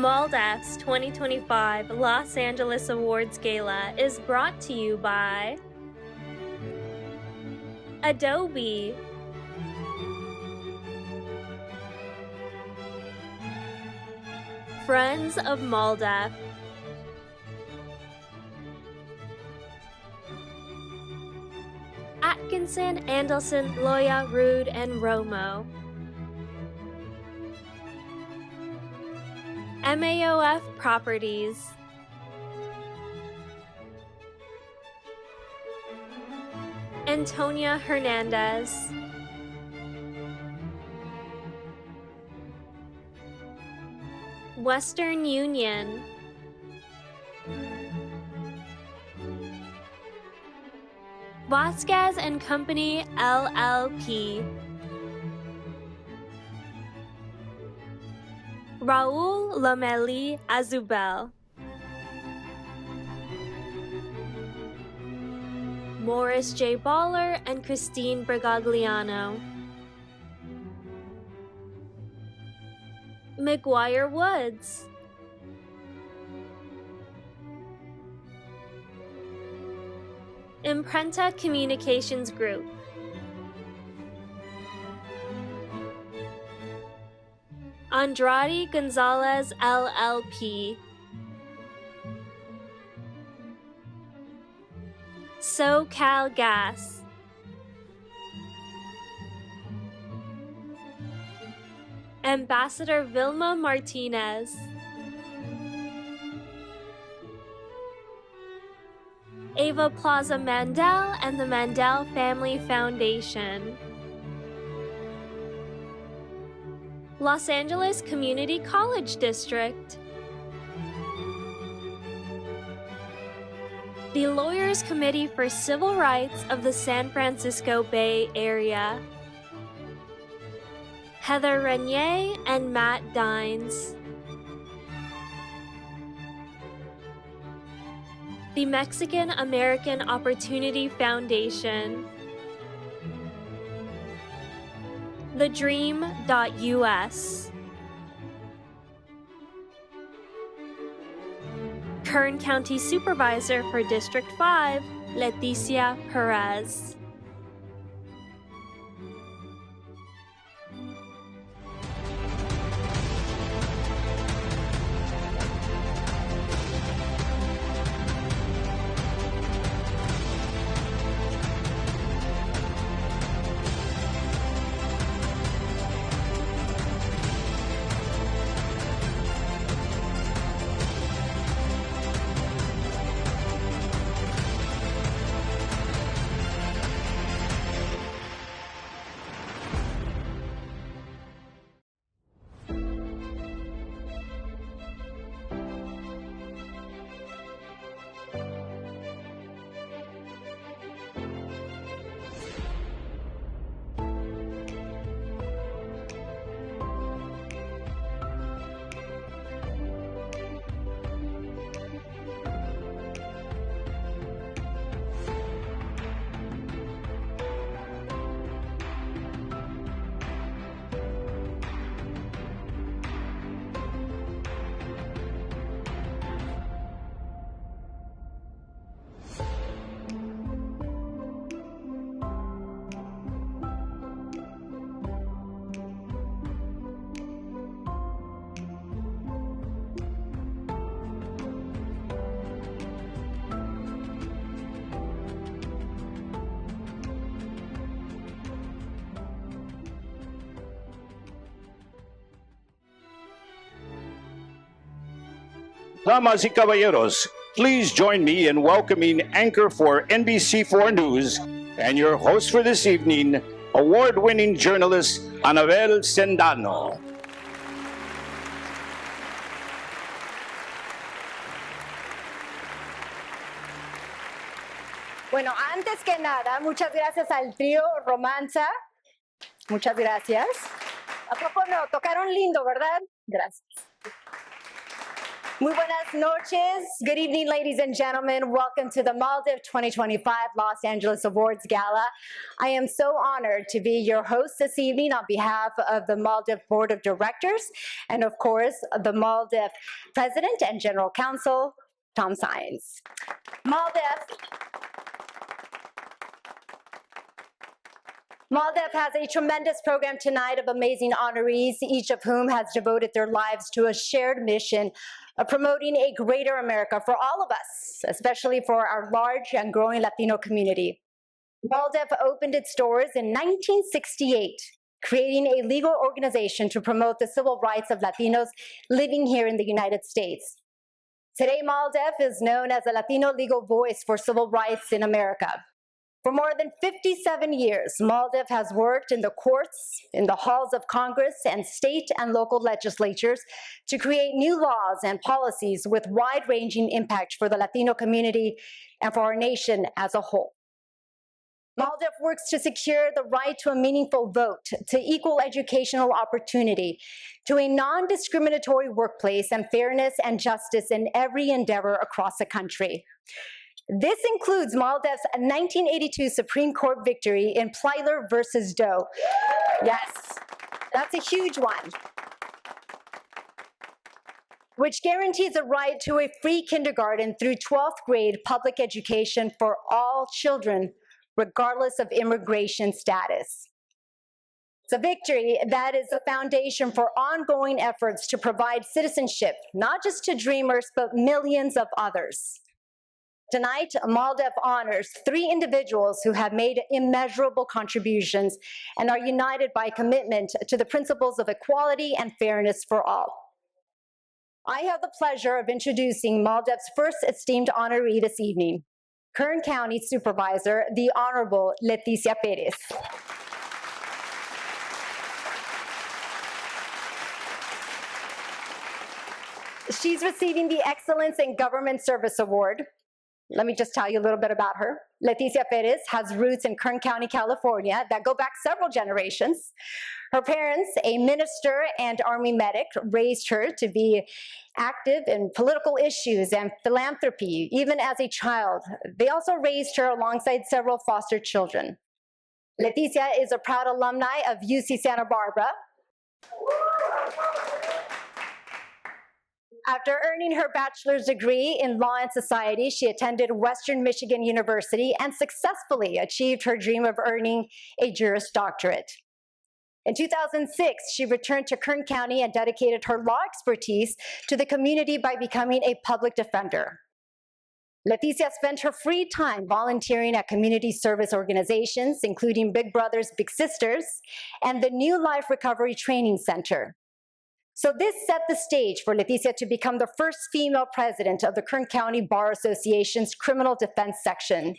MALDEF's 2025 Los Angeles Awards Gala is brought to you by Adobe, Friends of MALDEF, Atkinson, Andelson, Loya, Rude, and Romo, MAOF Properties, Antonia Hernandez, Western Union, Vasquez and Company LLP, Raul Lomeli Azubel, Morris J. Baller and Christine Brigagliano, McGuire Woods, Imprenta Communications Group, Andrade Gonzalez LLP, SoCal Gas, Ambassador Vilma Martinez, Ava Plaza Mandel and the Mandel Family Foundation, Los Angeles Community College District, the Lawyers Committee for Civil Rights of the San Francisco Bay Area, Heather Renier and Matt Dines, the Mexican American Opportunity Foundation, thedream.us, Kern County Supervisor for District 5, Leticia Perez. Damas y caballeros, please join me in welcoming anchor for NBC4 News and your host for this evening, award-winning journalist Anabel Sendano. Bueno, antes que nada, muchas gracias al trío Romanza. Muchas gracias. ¿A poco no? Tocaron lindo, ¿verdad? Gracias. Muy buenas noches. Good evening, ladies and gentlemen. Welcome to the MALDEF 2025 Los Angeles Awards Gala. I am so honored to be your host this evening on behalf of the MALDEF Board of Directors and, of course, the MALDEF President and General Counsel, Tom Saenz. MALDEF has a tremendous program tonight of amazing honorees, each of whom has devoted their lives to a shared mission of promoting a greater America for all of us, especially for our large and growing Latino community. MALDEF opened its doors in 1968, creating a legal organization to promote the civil rights of Latinos living here in the United States. Today, MALDEF is known as a Latino legal voice for civil rights in America. For more than 57 years, MALDEF has worked in the courts, in the halls of Congress, and state and local legislatures to create new laws and policies with wide-ranging impact for the Latino community and for our nation as a whole. MALDEF works to secure the right to a meaningful vote, to equal educational opportunity, to a non-discriminatory workplace, and fairness and justice in every endeavor across the country. This includes MALDEF's 1982 Supreme Court victory in Plyler versus Doe. Yes, that's a huge one, which guarantees a right to a free kindergarten through 12th grade public education for all children, regardless of immigration status. It's a victory that is the foundation for ongoing efforts to provide citizenship, not just to dreamers, but millions of others. Tonight, MALDEF honors 3 individuals who have made immeasurable contributions and are united by commitment to the principles of equality and fairness for all. I have the pleasure of introducing MALDEF's first esteemed honoree this evening, Kern County Supervisor, the Honorable Leticia Perez. She's receiving the Excellence in Government Service Award. Let me just tell you a little bit about her. Leticia Perez has roots in Kern County, California that go back several generations. Her parents, a minister and Army medic, raised her to be active in political issues and philanthropy, even as a child. They also raised her alongside several foster children. Leticia is a proud alumni of UC Santa Barbara. After earning her bachelor's degree in law and society, she attended Western Michigan University and successfully achieved her dream of earning a Juris Doctorate. In 2006, she returned to Kern County and dedicated her law expertise to the community by becoming a public defender. Leticia spent her free time volunteering at community service organizations, including Big Brothers Big Sisters and the New Life Recovery Training Center. So this set the stage for Leticia to become the first female president of the Kern County Bar Association's Criminal Defense Section.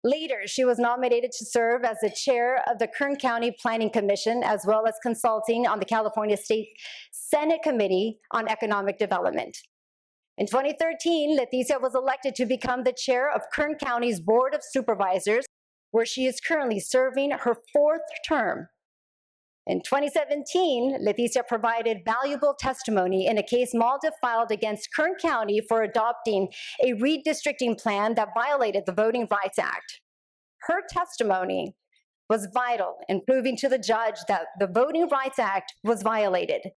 Later, she was nominated to serve as the chair of the Kern County Planning Commission, as well as consulting on the California State Senate Committee on Economic Development. In 2013, Leticia was elected to become the chair of Kern County's Board of Supervisors, where she is currently serving her 4th term. In 2017, Leticia provided valuable testimony in a case MALDEF filed against Kern County for adopting a redistricting plan that violated the Voting Rights Act. Her testimony was vital in proving to the judge that the Voting Rights Act was violated.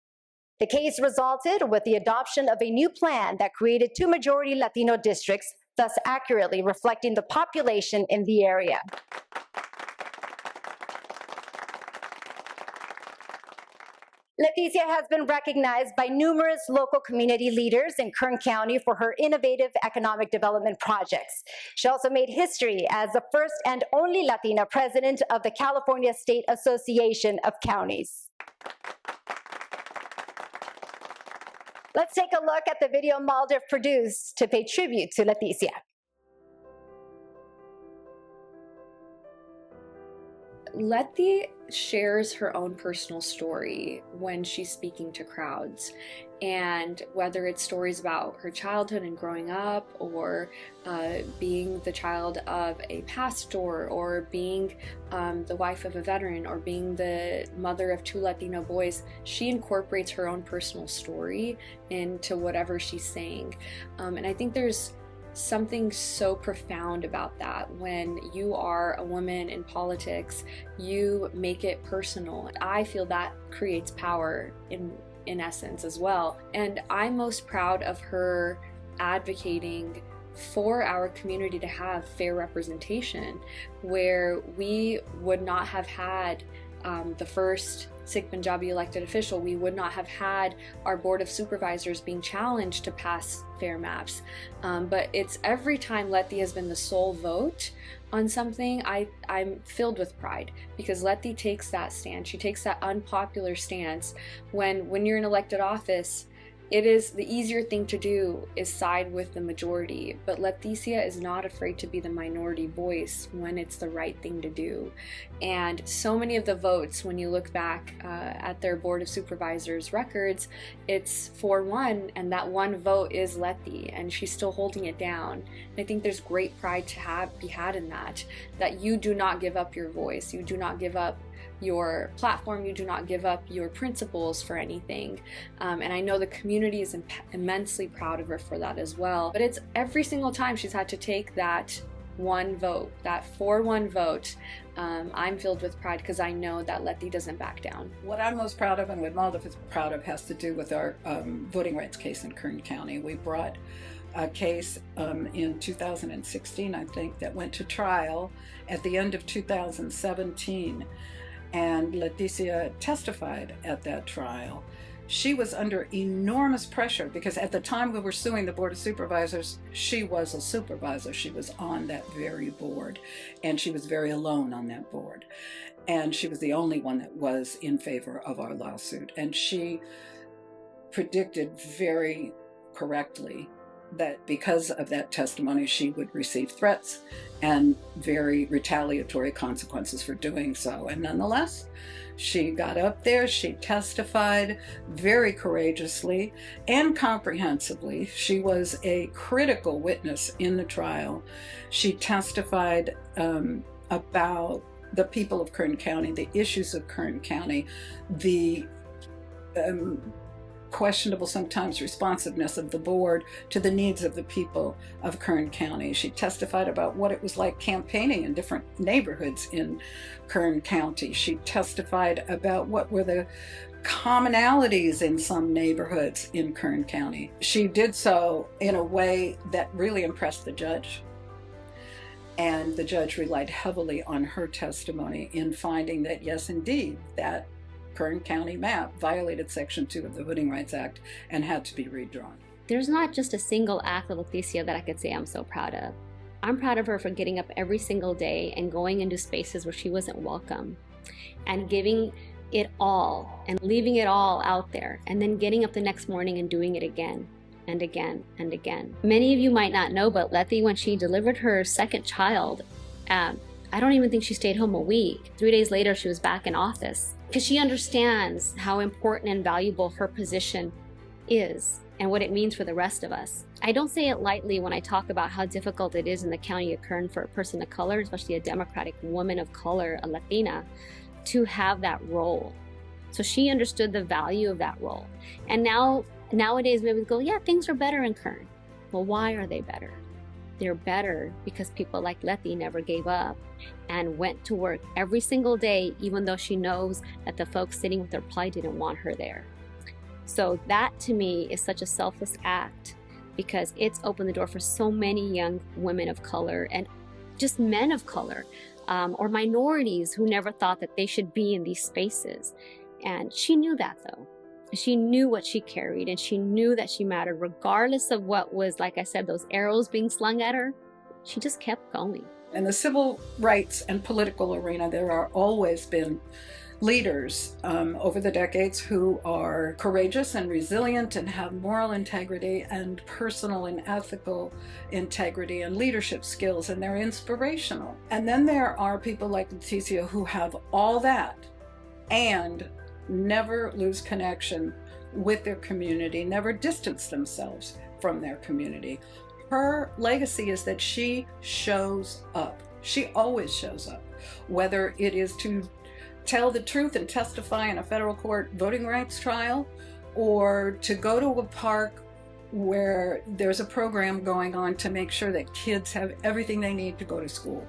The case resulted with the adoption of a new plan that created 2 majority Latino districts, thus accurately reflecting the population in the area. Leticia has been recognized by numerous local community leaders in Kern County for her innovative economic development projects. She also made history as the first and only Latina president of the California State Association of Counties. Let's take a look at the video MALDEF produced to pay tribute to Leticia. Letty shares her own personal story when she's speaking to crowds, and whether it's stories about her childhood and growing up, or being the child of a pastor, or being the wife of a veteran, or being the mother of 2 Latino boys, she incorporates her own personal story into whatever she's saying. And I think there's something so profound about that. When you are a woman in politics, you make it personal. I feel that creates power in essence as well. And I'm most proud of her advocating for our community to have fair representation, where we would not have had the first Sikh Punjabi elected official, we would not have had our board of supervisors being challenged to pass fair maps. But it's every time Letty has been the sole vote on something, I'm filled with pride, because Letty takes that stand. She takes that unpopular stance. When you're in elected office, it is the easier thing to do is side with the majority, but Leticia is not afraid to be the minority voice when it's the right thing to do. And so many of the votes, when you look back at their Board of Supervisors records, it's 4-1, and that one vote is Letty, and she's still holding it down. And I think there's great pride to be had in that you do not give up your voice, you do not give up your platform, you do not give up your principles for anything. And I know the community is immensely proud of her for that as well. But it's every single time she's had to take that one vote, that 4-1 vote, I'm filled with pride, because I know that Letty doesn't back down. What I'm most proud of, and what MALDEF is proud of, has to do with our voting rights case in Kern County. We brought a case in 2016, I think, that went to trial at the end of 2017. And Leticia testified at that trial. She was under enormous pressure, because at the time we were suing the Board of Supervisors, she was a supervisor. She was on that very board, and she was very alone on that board. And she was the only one that was in favor of our lawsuit. And she predicted very correctly that because of that testimony, she would receive threats and very retaliatory consequences for doing so. And nonetheless, she got up there, she testified very courageously and comprehensively. She was a critical witness in the trial. She testified about the people of Kern County, the issues of Kern County, the questionable sometimes responsiveness of the board to the needs of the people of Kern County. She testified about what it was like campaigning in different neighborhoods in Kern County. She testified about what were the commonalities in some neighborhoods in Kern County. She did so in a way that really impressed the judge. And the judge relied heavily on her testimony in finding that, yes, indeed, that Kern County map violated Section 2 of the Voting Rights Act and had to be redrawn. There's not just a single act of Leticia that I could say I'm so proud of. I'm proud of her for getting up every single day and going into spaces where she wasn't welcome, and giving it all and leaving it all out there, and then getting up the next morning and doing it again and again and again. Many of you might not know, but Letty, when she delivered her second child, I don't even think she stayed home a week. 3 days later, she was back in office, because she understands how important and valuable her position is and what it means for the rest of us. I don't say it lightly when I talk about how difficult it is in the county of Kern for a person of color, especially a Democratic woman of color, a Latina, to have that role. So she understood the value of that role. And nowadays we would go, yeah, things are better in Kern. Well, why are they better? They're better because people like Letty never gave up and went to work every single day, even though she knows that the folks sitting with their plight didn't want her there. So that to me is such a selfless act, because it's opened the door for so many young women of color and just men of color, or minorities who never thought that they should be in these spaces. And she knew that, though. She knew what she carried, and she knew that she mattered regardless of what was, like I said, those arrows being slung at her. She just kept going. In the civil rights and political arena, there are always been leaders over the decades who are courageous and resilient and have moral integrity and personal and ethical integrity and leadership skills, and they're inspirational. And then there are people like Leticia who have all that and never lose connection with their community, never distance themselves from their community. Her legacy is that she shows up. She always shows up, whether it is to tell the truth and testify in a federal court voting rights trial, or to go to a park where there's a program going on to make sure that kids have everything they need to go to school.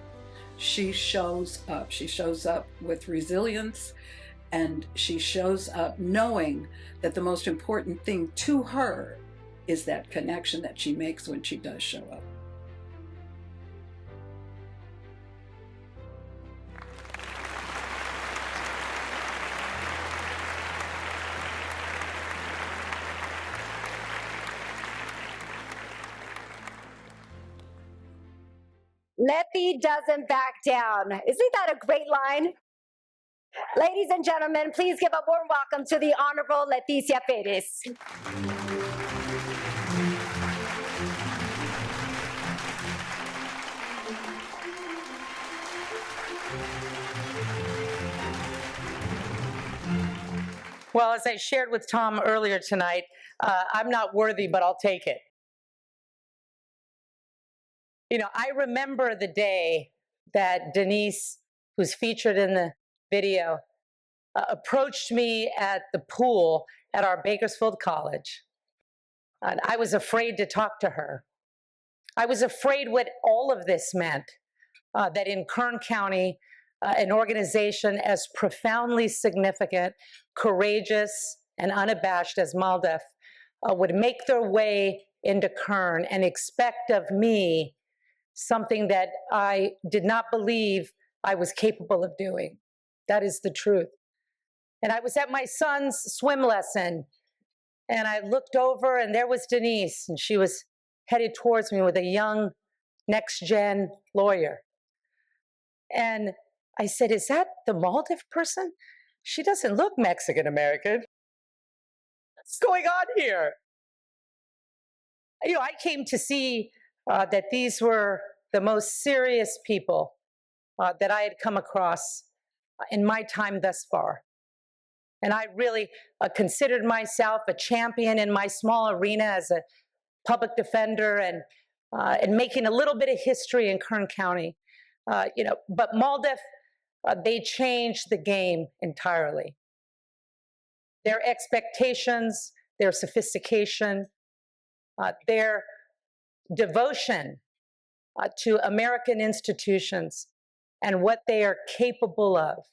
She shows up. She shows up with resilience, and she shows up knowing that the most important thing to her is that connection that she makes when she does show up. Letty doesn't back down. Isn't that a great line? Ladies and gentlemen, please give a warm welcome to the Honorable Leticia Perez. Well, as I shared with Tom earlier tonight, I'm not worthy, but I'll take it. You know, I remember the day that Denise, who's featured in the video, approached me at the pool at our Bakersfield College. And I was afraid to talk to her. I was afraid what all of this meant, that in Kern County, an organization as profoundly significant, courageous, and unabashed as MALDEF would make their way into Kern and expect of me something that I did not believe I was capable of doing. That is the truth. And I was at my son's swim lesson, and I looked over, and there was Denise, and she was headed towards me with a young next-gen lawyer. And I said, "Is that the MALDEF person? She doesn't look Mexican-American. What's going on here?" You know, I came to see that these were the most serious people that I had come across in my time thus far. And I really considered myself a champion in my small arena as a public defender and making a little bit of history in Kern County. You know, but MALDEF, they changed the game entirely. Their expectations, their sophistication, their devotion to American institutions and what they are capable of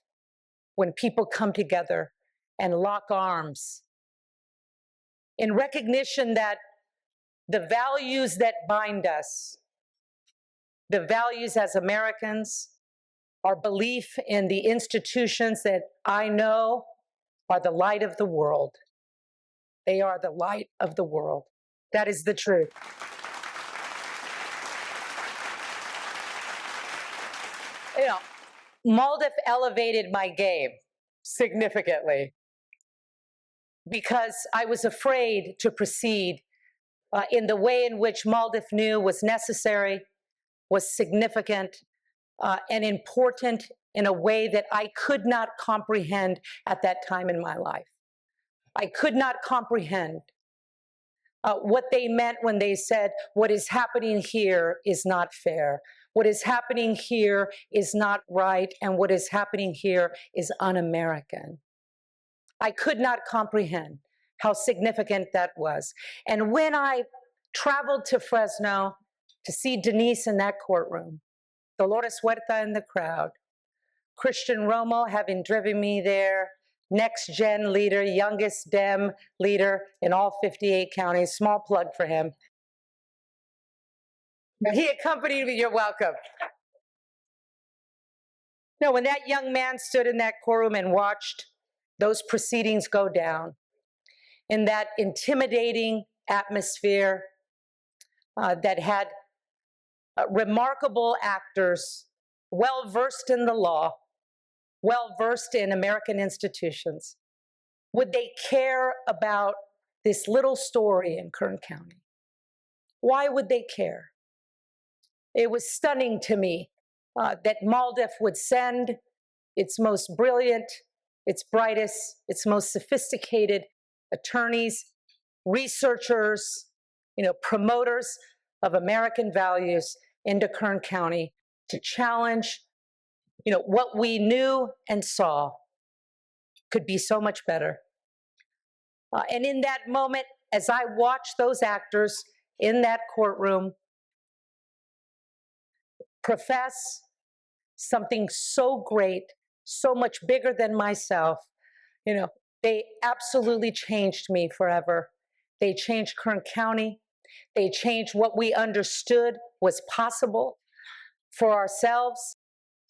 when people come together and lock arms in recognition that the values that bind us, the values as Americans, our belief in the institutions that I know are the light of the world. They are the light of the world. That is the truth. You know, MALDEF elevated my game significantly because I was afraid to proceed in the way in which MALDEF knew was necessary, was significant, and important in a way that I could not comprehend at that time in my life. I could not comprehend what they meant when they said, what is happening here is not fair. What is happening here is not right, and what is happening here is un-American. I could not comprehend how significant that was. And when I traveled to Fresno to see Denise in that courtroom, Dolores Huerta in the crowd, Christian Romo having driven me there, next-gen leader, youngest Dem leader in all 58 counties, small plug for him. He accompanied me, you're welcome. No, when that young man stood in that courtroom and watched those proceedings go down, in that intimidating atmosphere that had remarkable actors, well-versed in the law, well-versed in American institutions, would they care about this little story in Kern County? Why would they care? It was stunning to me that MALDEF would send its most brilliant, its brightest, its most sophisticated attorneys, researchers, promoters of American values into Kern County to challenge, what we knew and saw could be so much better. And in that moment, as I watched those actors in that courtroom profess something so great, so much bigger than myself, they absolutely changed me forever. They changed Kern County. They changed what we understood was possible for ourselves,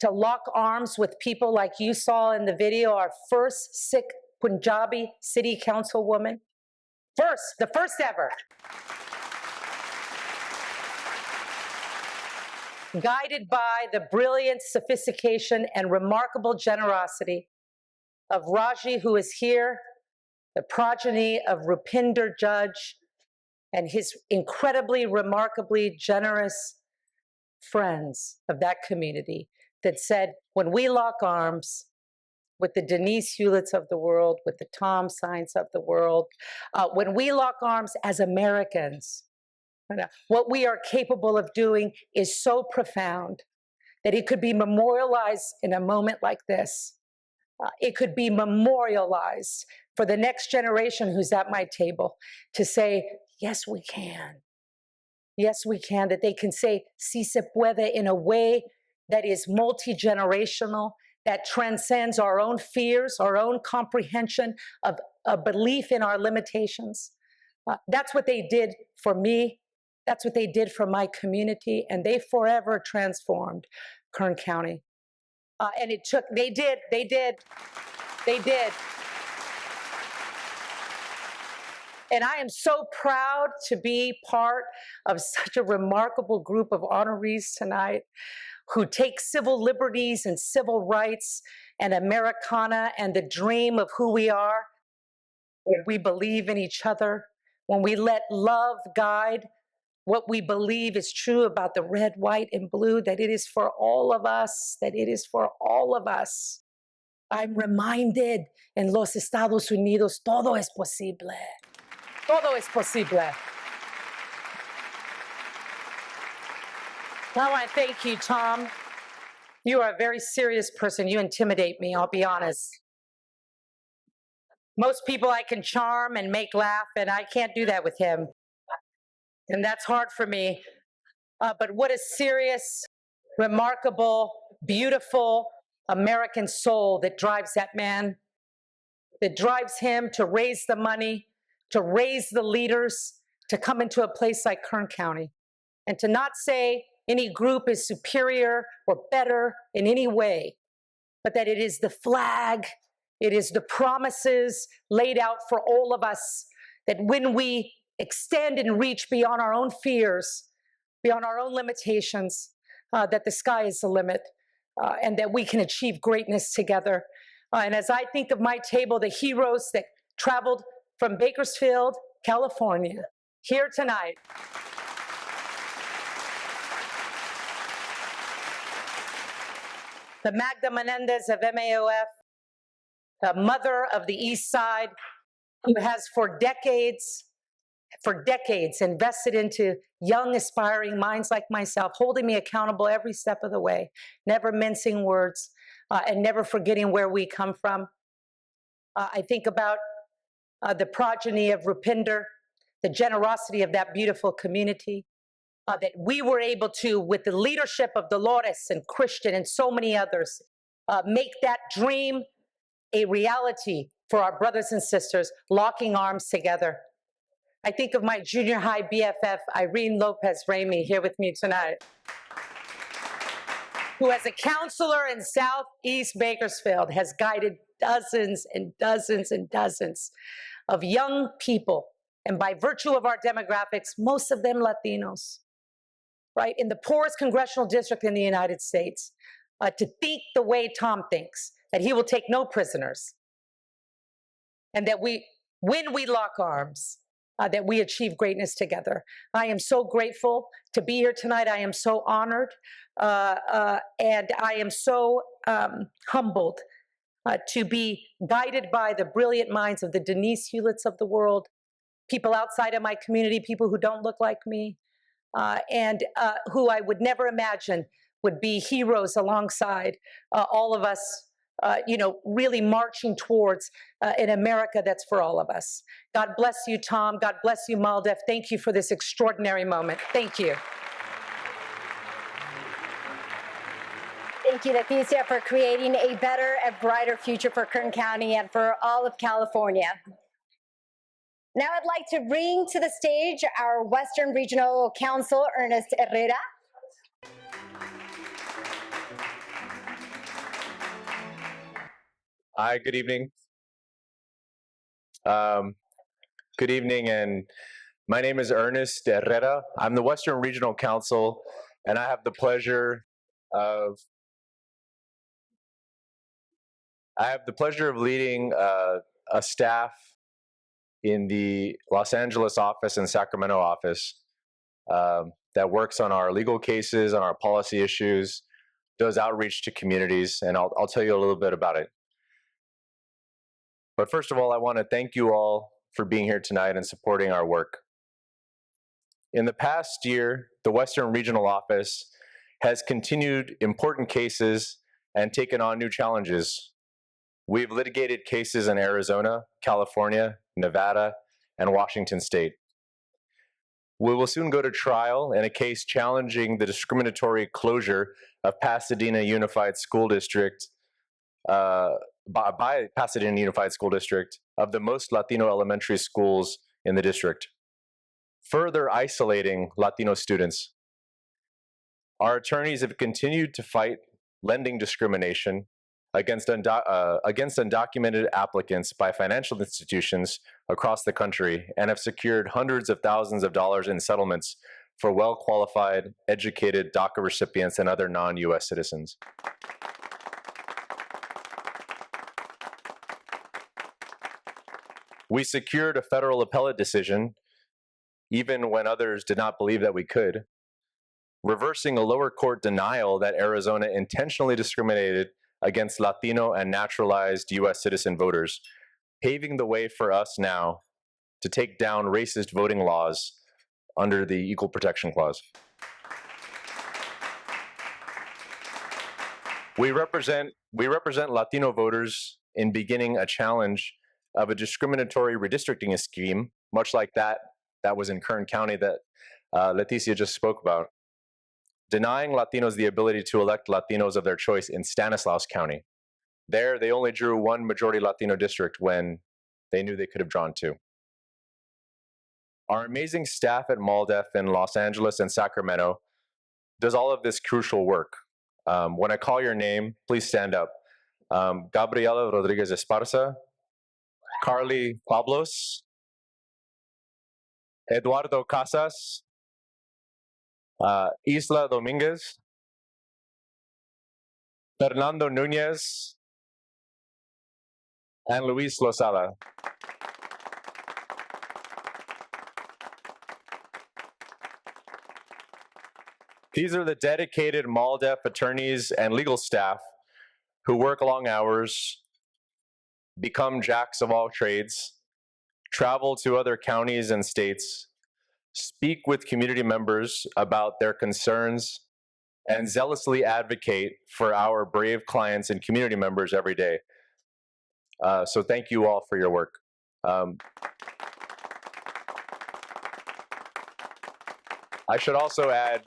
to lock arms with people like you saw in the video, our first Sikh Punjabi city councilwoman. The first ever. Guided by the brilliant sophistication and remarkable generosity of Raji, who is here, the progeny of Rupinder Judge, and his incredibly, remarkably generous friends of that community that said, when we lock arms with the Denise Hewletts of the world, with the Tom Sines of the world, when we lock arms as Americans, what we are capable of doing is so profound that it could be memorialized in a moment like this. It could be memorialized for the next generation who's at my table to say, yes, we can. Yes, we can. That they can say, si se puede, in a way that is multi-generational, that transcends our own fears, our own comprehension of a belief in our limitations. That's what they did for me. That's what they did for my community, and they forever transformed Kern County. And they did. And I am so proud to be part of such a remarkable group of honorees tonight who take civil liberties and civil rights and Americana and the dream of who we are, when we believe in each other, when we let love guide what we believe is true about the red, white, and blue, that it is for all of us, that it is for all of us. I'm reminded en los Estados Unidos, todo es posible. Todo es posible. I want to thank you, Tom. You are a very serious person. You intimidate me, I'll be honest. Most people I can charm and make laugh, and I can't do that with him. And that's hard for me. But what a serious, remarkable, beautiful American soul that drives that man, that drives him to raise the money, to raise the leaders, to come into a place like Kern County, and to not say any group is superior or better in any way, but that it is the flag, it is the promises laid out for all of us, that when we extend and reach beyond our own fears, beyond our own limitations, that the sky is the limit, and that we can achieve greatness together. And as I think of my table, the heroes that traveled from Bakersfield, California, here tonight, the Magda Menendez of MAOF, the mother of the East Side, who has for decades invested into young, aspiring minds like myself, holding me accountable every step of the way, never mincing words, and never forgetting where we come from. I think about the progeny of Rupinder, the generosity of that beautiful community, that we were able to, with the leadership of Dolores and Christian and so many others, make that dream a reality for our brothers and sisters, locking arms together. I think of my junior high BFF, Irene Lopez Ramey, here with me tonight, who as a counselor in Southeast Bakersfield has guided dozens and dozens and dozens of young people, and by virtue of our demographics, most of them Latinos, right, in the poorest congressional district in the United States, to think the way Tom thinks, that he will take no prisoners, and that when we lock arms, that we achieve greatness together. I am so grateful to be here tonight. I am so honored, and I am so humbled to be guided by the brilliant minds of the Denise Hewletts of the world, people outside of my community, people who don't look like me, and who I would never imagine would be heroes alongside all of us, really marching towards an America that's for all of us. God bless you, Tom. God bless you, MALDEF. Thank you for this extraordinary moment. Thank you. Thank you, Leticia, for creating a better and brighter future for Kern County and for all of California. Now I'd like to bring to the stage our Western Regional Counsel, Ernest Herrera. Hi, good evening. Good evening, and my name is Ernest Herrera. I'm the Western Regional Counsel, and I have the pleasure of leading a staff in the Los Angeles office and Sacramento office that works on our legal cases, on our policy issues, does outreach to communities, and I'll tell you a little bit about it. But first of all, I want to thank you all for being here tonight and supporting our work. In the past year, the Western Regional Office has continued important cases and taken on new challenges. We've litigated cases in Arizona, California, Nevada, and Washington State. We will soon go to trial in a case challenging the discriminatory closure of Pasadena Unified School District by Pasadena Unified School District of the most Latino elementary schools in the district, further isolating Latino students. Our attorneys have continued to fight lending discrimination against undocumented applicants by financial institutions across the country and have secured hundreds of thousands of dollars in settlements for well-qualified, educated DACA recipients and other non-US citizens. We secured a federal appellate decision, even when others did not believe that we could, reversing a lower court denial that Arizona intentionally discriminated against Latino and naturalized US citizen voters, paving the way for us now to take down racist voting laws under the Equal Protection Clause. We represent Latino voters in beginning a challenge of a discriminatory redistricting scheme, much like that was in Kern County that Leticia just spoke about, denying Latinos the ability to elect Latinos of their choice in Stanislaus County. There, they only drew one majority Latino district when they knew they could have drawn two. Our amazing staff at MALDEF in Los Angeles and Sacramento does all of this crucial work. When I call your name, please stand up. Gabriela Rodriguez Esparza, Carly Pablos, Eduardo Casas, Isla Dominguez, Fernando Nunez, and Luis Lozada. These are the dedicated MALDEF attorneys and legal staff who work long hours, become jacks of all trades, travel to other counties and states, speak with community members about their concerns, and zealously advocate for our brave clients and community members every day. So thank you all for your work. I should also add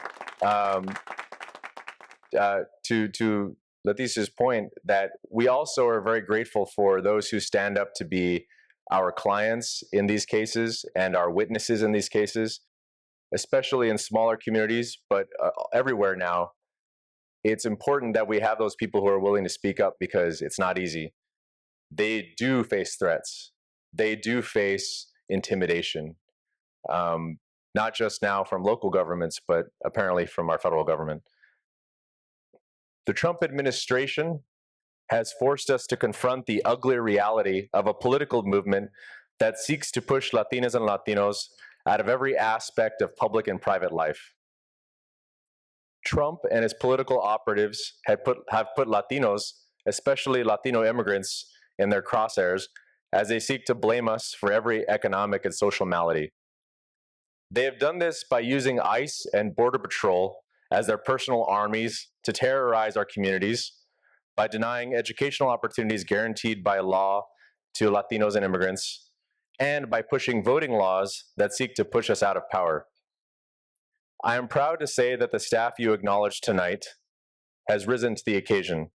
to Leticia's point that we also are very grateful for those who stand up to be our clients in these cases and our witnesses in these cases, especially in smaller communities, but everywhere now. It's important that we have those people who are willing to speak up because it's not easy. They do face threats. They do face intimidation, not just now from local governments, but apparently from our federal government. The Trump administration has forced us to confront the ugly reality of a political movement that seeks to push Latinas and Latinos out of every aspect of public and private life. Trump and his political operatives have put Latinos, especially Latino immigrants, in their crosshairs as they seek to blame us for every economic and social malady. They have done this by using ICE and Border Patrol as their personal armies to terrorize our communities, by denying educational opportunities guaranteed by law to Latinos and immigrants, and by pushing voting laws that seek to push us out of power. I am proud to say that the staff you acknowledge tonight has risen to the occasion.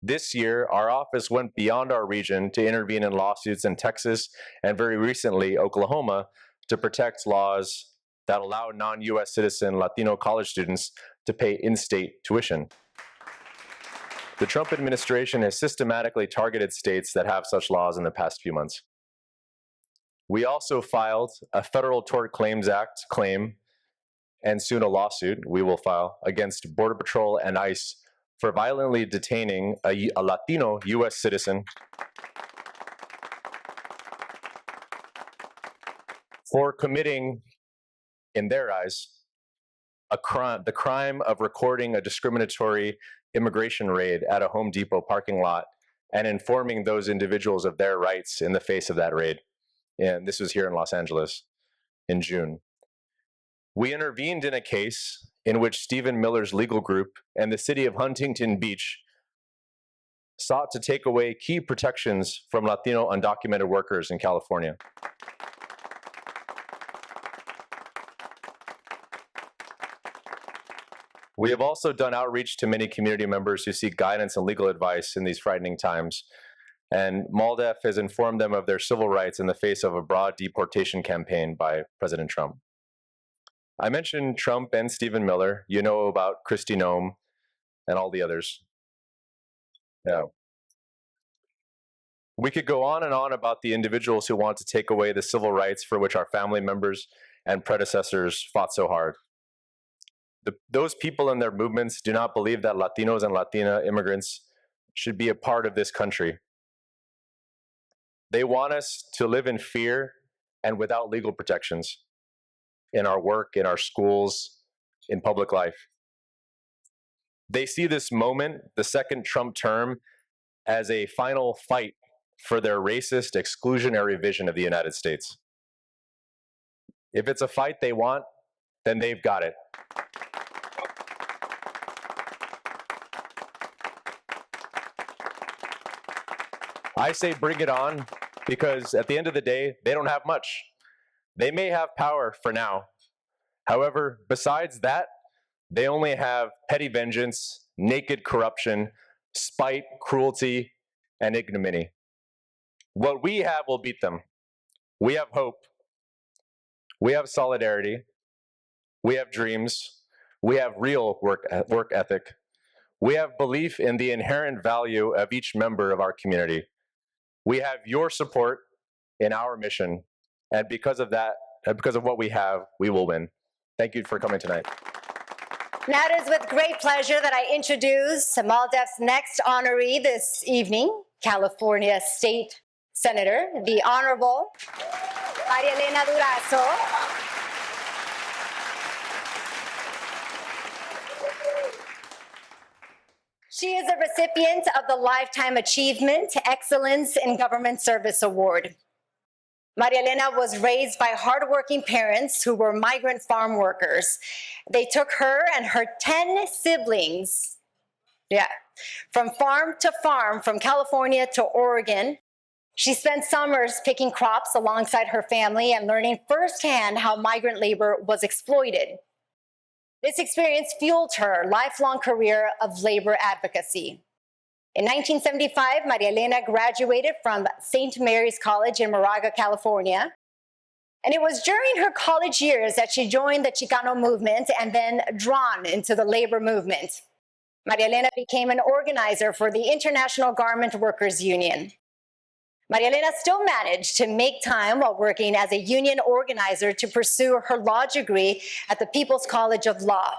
This year, our office went beyond our region to intervene in lawsuits in Texas and very recently Oklahoma to protect laws that allow non-US citizen Latino college students to pay in-state tuition. The Trump administration has systematically targeted states that have such laws in the past few months. We also filed a Federal Tort Claims Act claim and soon a lawsuit we will file against Border Patrol and ICE for violently detaining a Latino US citizen for committing, in their eyes, the crime of recording a discriminatory immigration raid at a Home Depot parking lot and informing those individuals of their rights in the face of that raid. And this was here in Los Angeles in June. We intervened in a case in which Stephen Miller's legal group and the city of Huntington Beach sought to take away key protections from Latino undocumented workers in California. We have also done outreach to many community members who seek guidance and legal advice in these frightening times. And MALDEF has informed them of their civil rights in the face of a broad deportation campaign by President Trump. I mentioned Trump and Stephen Miller. You know about Kristi Noem and all the others. Yeah. We could go on and on about the individuals who want to take away the civil rights for which our family members and predecessors fought so hard. Those people and their movements do not believe that Latinos and Latina immigrants should be a part of this country. They want us to live in fear and without legal protections in our work, in our schools, in public life. They see this moment, the second Trump term, as a final fight for their racist, exclusionary vision of the United States. If it's a fight they want, then they've got it. I say bring it on, because at the end of the day, they don't have much. They may have power for now. However, besides that, they only have petty vengeance, naked corruption, spite, cruelty, and ignominy. What we have will beat them. We have hope. We have solidarity. We have dreams. We have real work ethic. We have belief in the inherent value of each member of our community. We have your support in our mission, and because of that, because of what we have, we will win. Thank you for coming tonight. Now it is with great pleasure that I introduce MALDEF's next honoree this evening, California State Senator, the Honorable Maria Elena Durazo. She is a recipient of the Lifetime Achievement Excellence in Government Service Award. Maria Elena was raised by hardworking parents who were migrant farm workers. They took her and her 10 siblings, from farm to farm, from California to Oregon. She spent summers picking crops alongside her family and learning firsthand how migrant labor was exploited. This experience fueled her lifelong career of labor advocacy. In 1975, Maria Elena graduated from St. Mary's College in Moraga, California. And it was during her college years that she joined the Chicano movement and then drawn into the labor movement. Maria Elena became an organizer for the International Garment Workers Union. Maria Elena still managed to make time while working as a union organizer to pursue her law degree at the People's College of Law.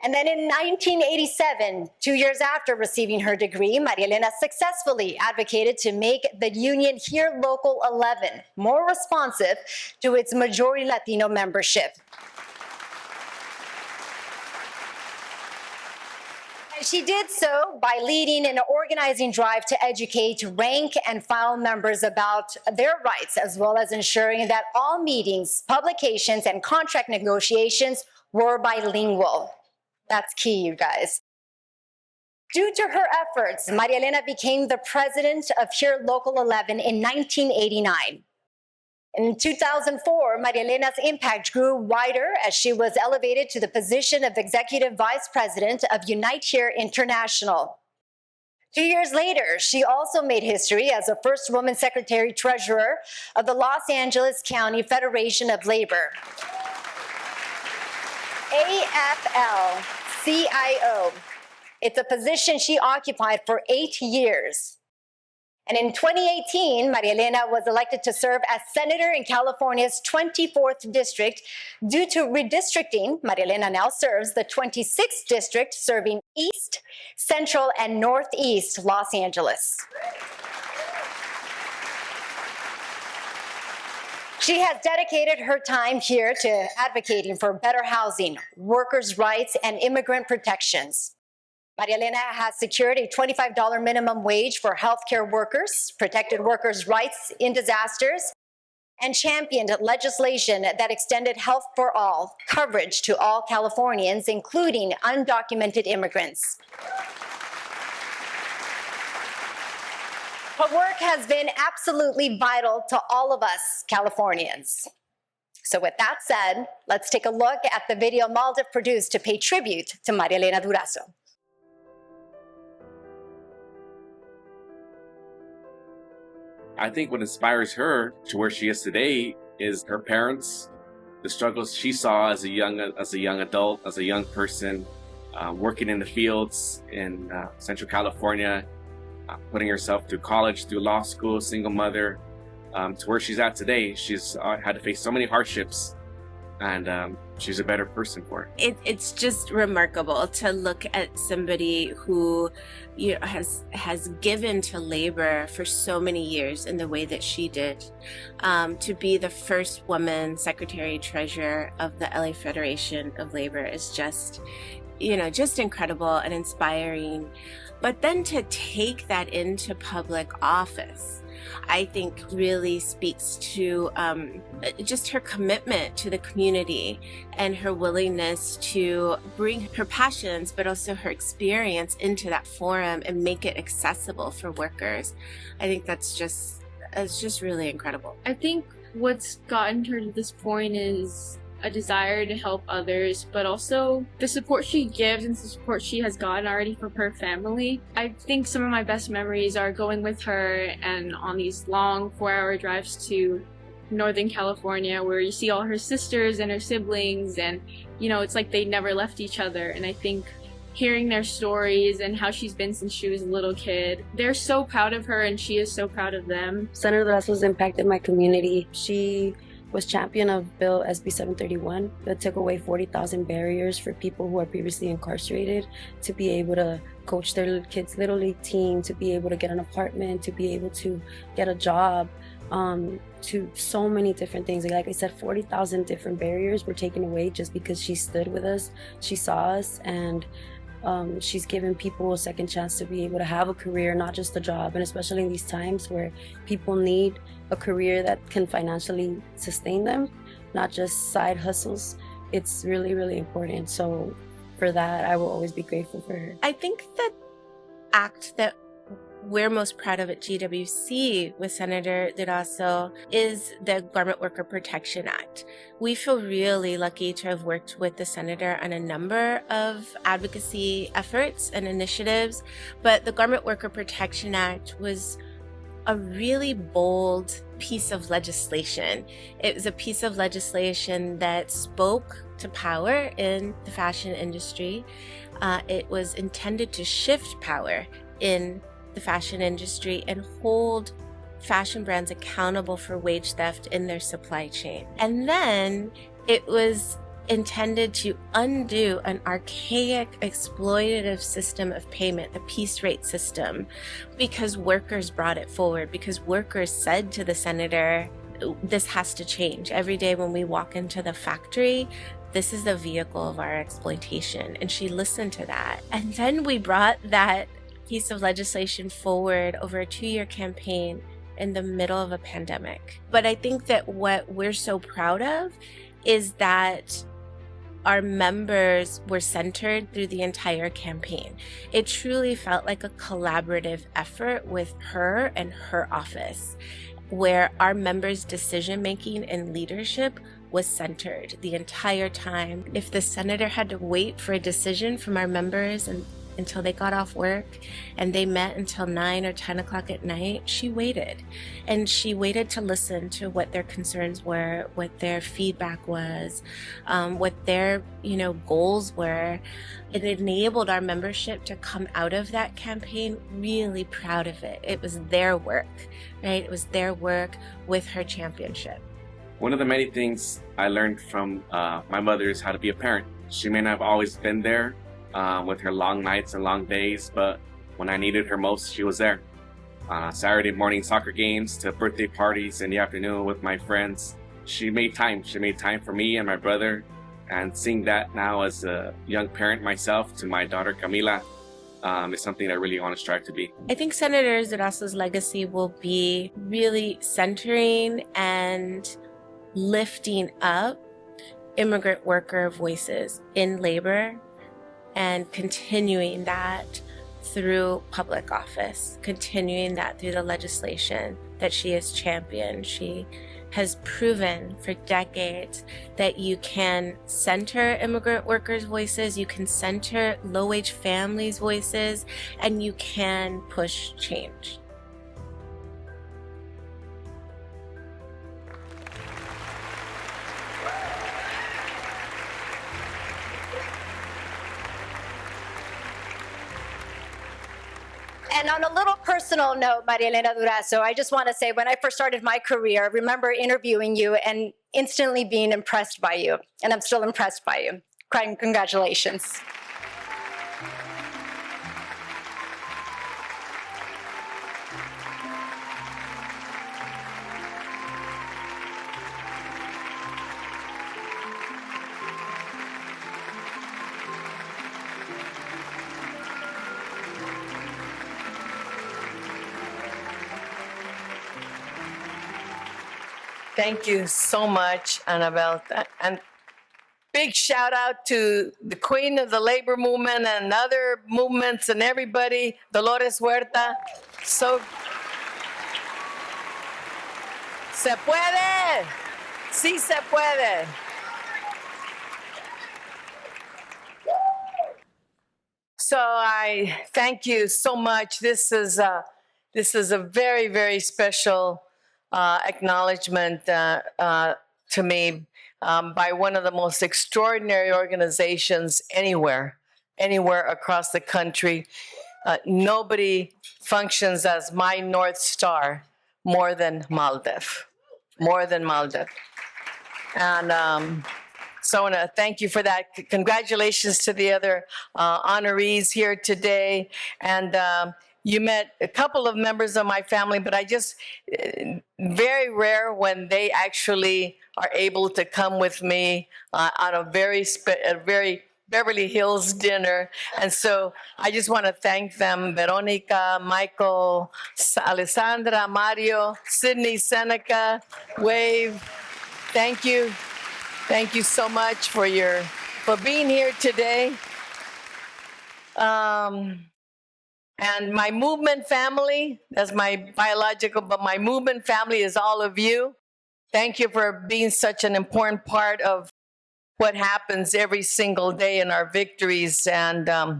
And then in 1987, 2 years after receiving her degree, Maria Elena successfully advocated to make the union here Local 11 more responsive to its majority Latino membership. And she did so by leading an organizing drive to educate rank and file members about their rights, as well as ensuring that all meetings, publications, and contract negotiations were bilingual. That's key, you guys. Due to her efforts, Maria Elena became the president of Here Local 11 in 1989. In 2004, Maria Elena's impact grew wider as she was elevated to the position of executive vice president of Unite Here International. 2 years later, she also made history as the first woman secretary-treasurer of the Los Angeles County Federation of Labor. AFL-CIO. It's a position she occupied for 8 years. And in 2018, Maria Elena was elected to serve as senator in California's 24th district. Due to redistricting, Maria Elena now serves the 26th district, serving East, Central, and Northeast Los Angeles. She has dedicated her time here to advocating for better housing, workers' rights, and immigrant protections. Maria Elena has secured a $25 minimum wage for healthcare workers, protected workers' rights in disasters, and championed legislation that extended health for all coverage to all Californians, including undocumented immigrants. Her work has been absolutely vital to all of us Californians. So with that said, let's take a look at the video MALDEF produced to pay tribute to Maria Elena Durazo. I think what inspires her to where she is today is her parents, the struggles she saw as a young adult, as a young person, working in the fields in Central California, putting herself through college, through law school, single mother, to where she's at today. She's had to face so many hardships, and she's a better person for it. It's just remarkable to look at somebody who has given to labor for so many years in the way that she did, to be the first woman secretary treasurer of the LA Federation of Labor is just incredible and inspiring. But then to take that into public office, I think really speaks to just her commitment to the community and her willingness to bring her passions, but also her experience into that forum and make it accessible for workers. I think it's just really incredible. I think what's gotten her to this point is a desire to help others, but also the support she gives and the support she has gotten already from her family. I think some of my best memories are going with her and on these long 4-hour drives to Northern California, where you see all her sisters and her siblings, and it's like they never left each other. And I think hearing their stories and how she's been since she was a little kid, they're so proud of her and she is so proud of them. Senator Durazo's impacted my community. She was champion of Bill SB 731 that took away 40,000 barriers for people who are previously incarcerated to be able to coach their kids' Little League team, to be able to get an apartment, to be able to get a job, to so many different things. Like I said, 40,000 different barriers were taken away just because she stood with us, she saw us, and she's given people a second chance to be able to have a career, not just a job. And especially in these times where people need a career that can financially sustain them, not just side hustles, it's really, really important. So for that, I will always be grateful for her. I think the act that we're most proud of at GWC with Senator Durazo is the Garment Worker Protection Act. We feel really lucky to have worked with the senator on a number of advocacy efforts and initiatives, but the Garment Worker Protection Act was a really bold piece of legislation. It was a piece of legislation that spoke to power in the fashion industry. It was intended to shift power in the fashion industry and hold fashion brands accountable for wage theft in their supply chain. And then it was intended to undo an archaic, exploitative system of payment, the piece rate system, because workers brought it forward, because workers said to the senator, this has to change. Every day when we walk into the factory, this is the vehicle of our exploitation. And she listened to that. And then we brought that piece of legislation forward over a 2-year campaign in the middle of a pandemic. But I think that what we're so proud of is that our members were centered through the entire campaign. It truly felt like a collaborative effort with her and her office, where our members' decision-making and leadership was centered the entire time. If the senator had to wait for a decision from our members until they got off work and they met until 9 or 10 o'clock at night, she waited. And she waited to listen to what their concerns were, what their feedback was, what their goals were. It enabled our membership to come out of that campaign really proud of it. It was their work, right? It was their work with her championship. One of the many things I learned from my mother is how to be a parent. She may not have always been there with her long nights and long days, but when I needed her most, she was there. Saturday morning soccer games to birthday parties in the afternoon with my friends. She made time. She made time for me and my brother. And seeing that now as a young parent myself to my daughter Camila is something I really want to strive to be. I think Senator Durazo's legacy will be really centering and lifting up immigrant worker voices in labor and continuing that through public office, continuing that through the legislation that she has championed. She has proven for decades that you can center immigrant workers' voices, you can center low-wage families' voices, and you can push change. And on a little personal note, Maria Elena Durazo, I just want to say when I first started my career, I remember interviewing you and instantly being impressed by you. And I'm still impressed by you. Congratulations. Thank you so much, Annabelle. And big shout out to the queen of the labor movement and other movements and everybody, Dolores Huerta. So, se puede, sí se puede. So I thank you so much. This is a very, very special acknowledgement to me by one of the most extraordinary organizations anywhere across the country. Nobody functions as my North Star more than MALDEF, And so I want to thank you for that. Congratulations to the other honorees here today. And you met a couple of members of my family, but I just, very rare when they actually are able to come with me on a very Beverly Hills dinner. And so I just want to thank them, Veronica, Michael, Alessandra, Mario, Sydney, Seneca, Wave. Thank you. Thank you so much for being here today. And my movement family, that's my biological, but my movement family is all of you. Thank you for being such an important part of what happens every single day in our victories. And I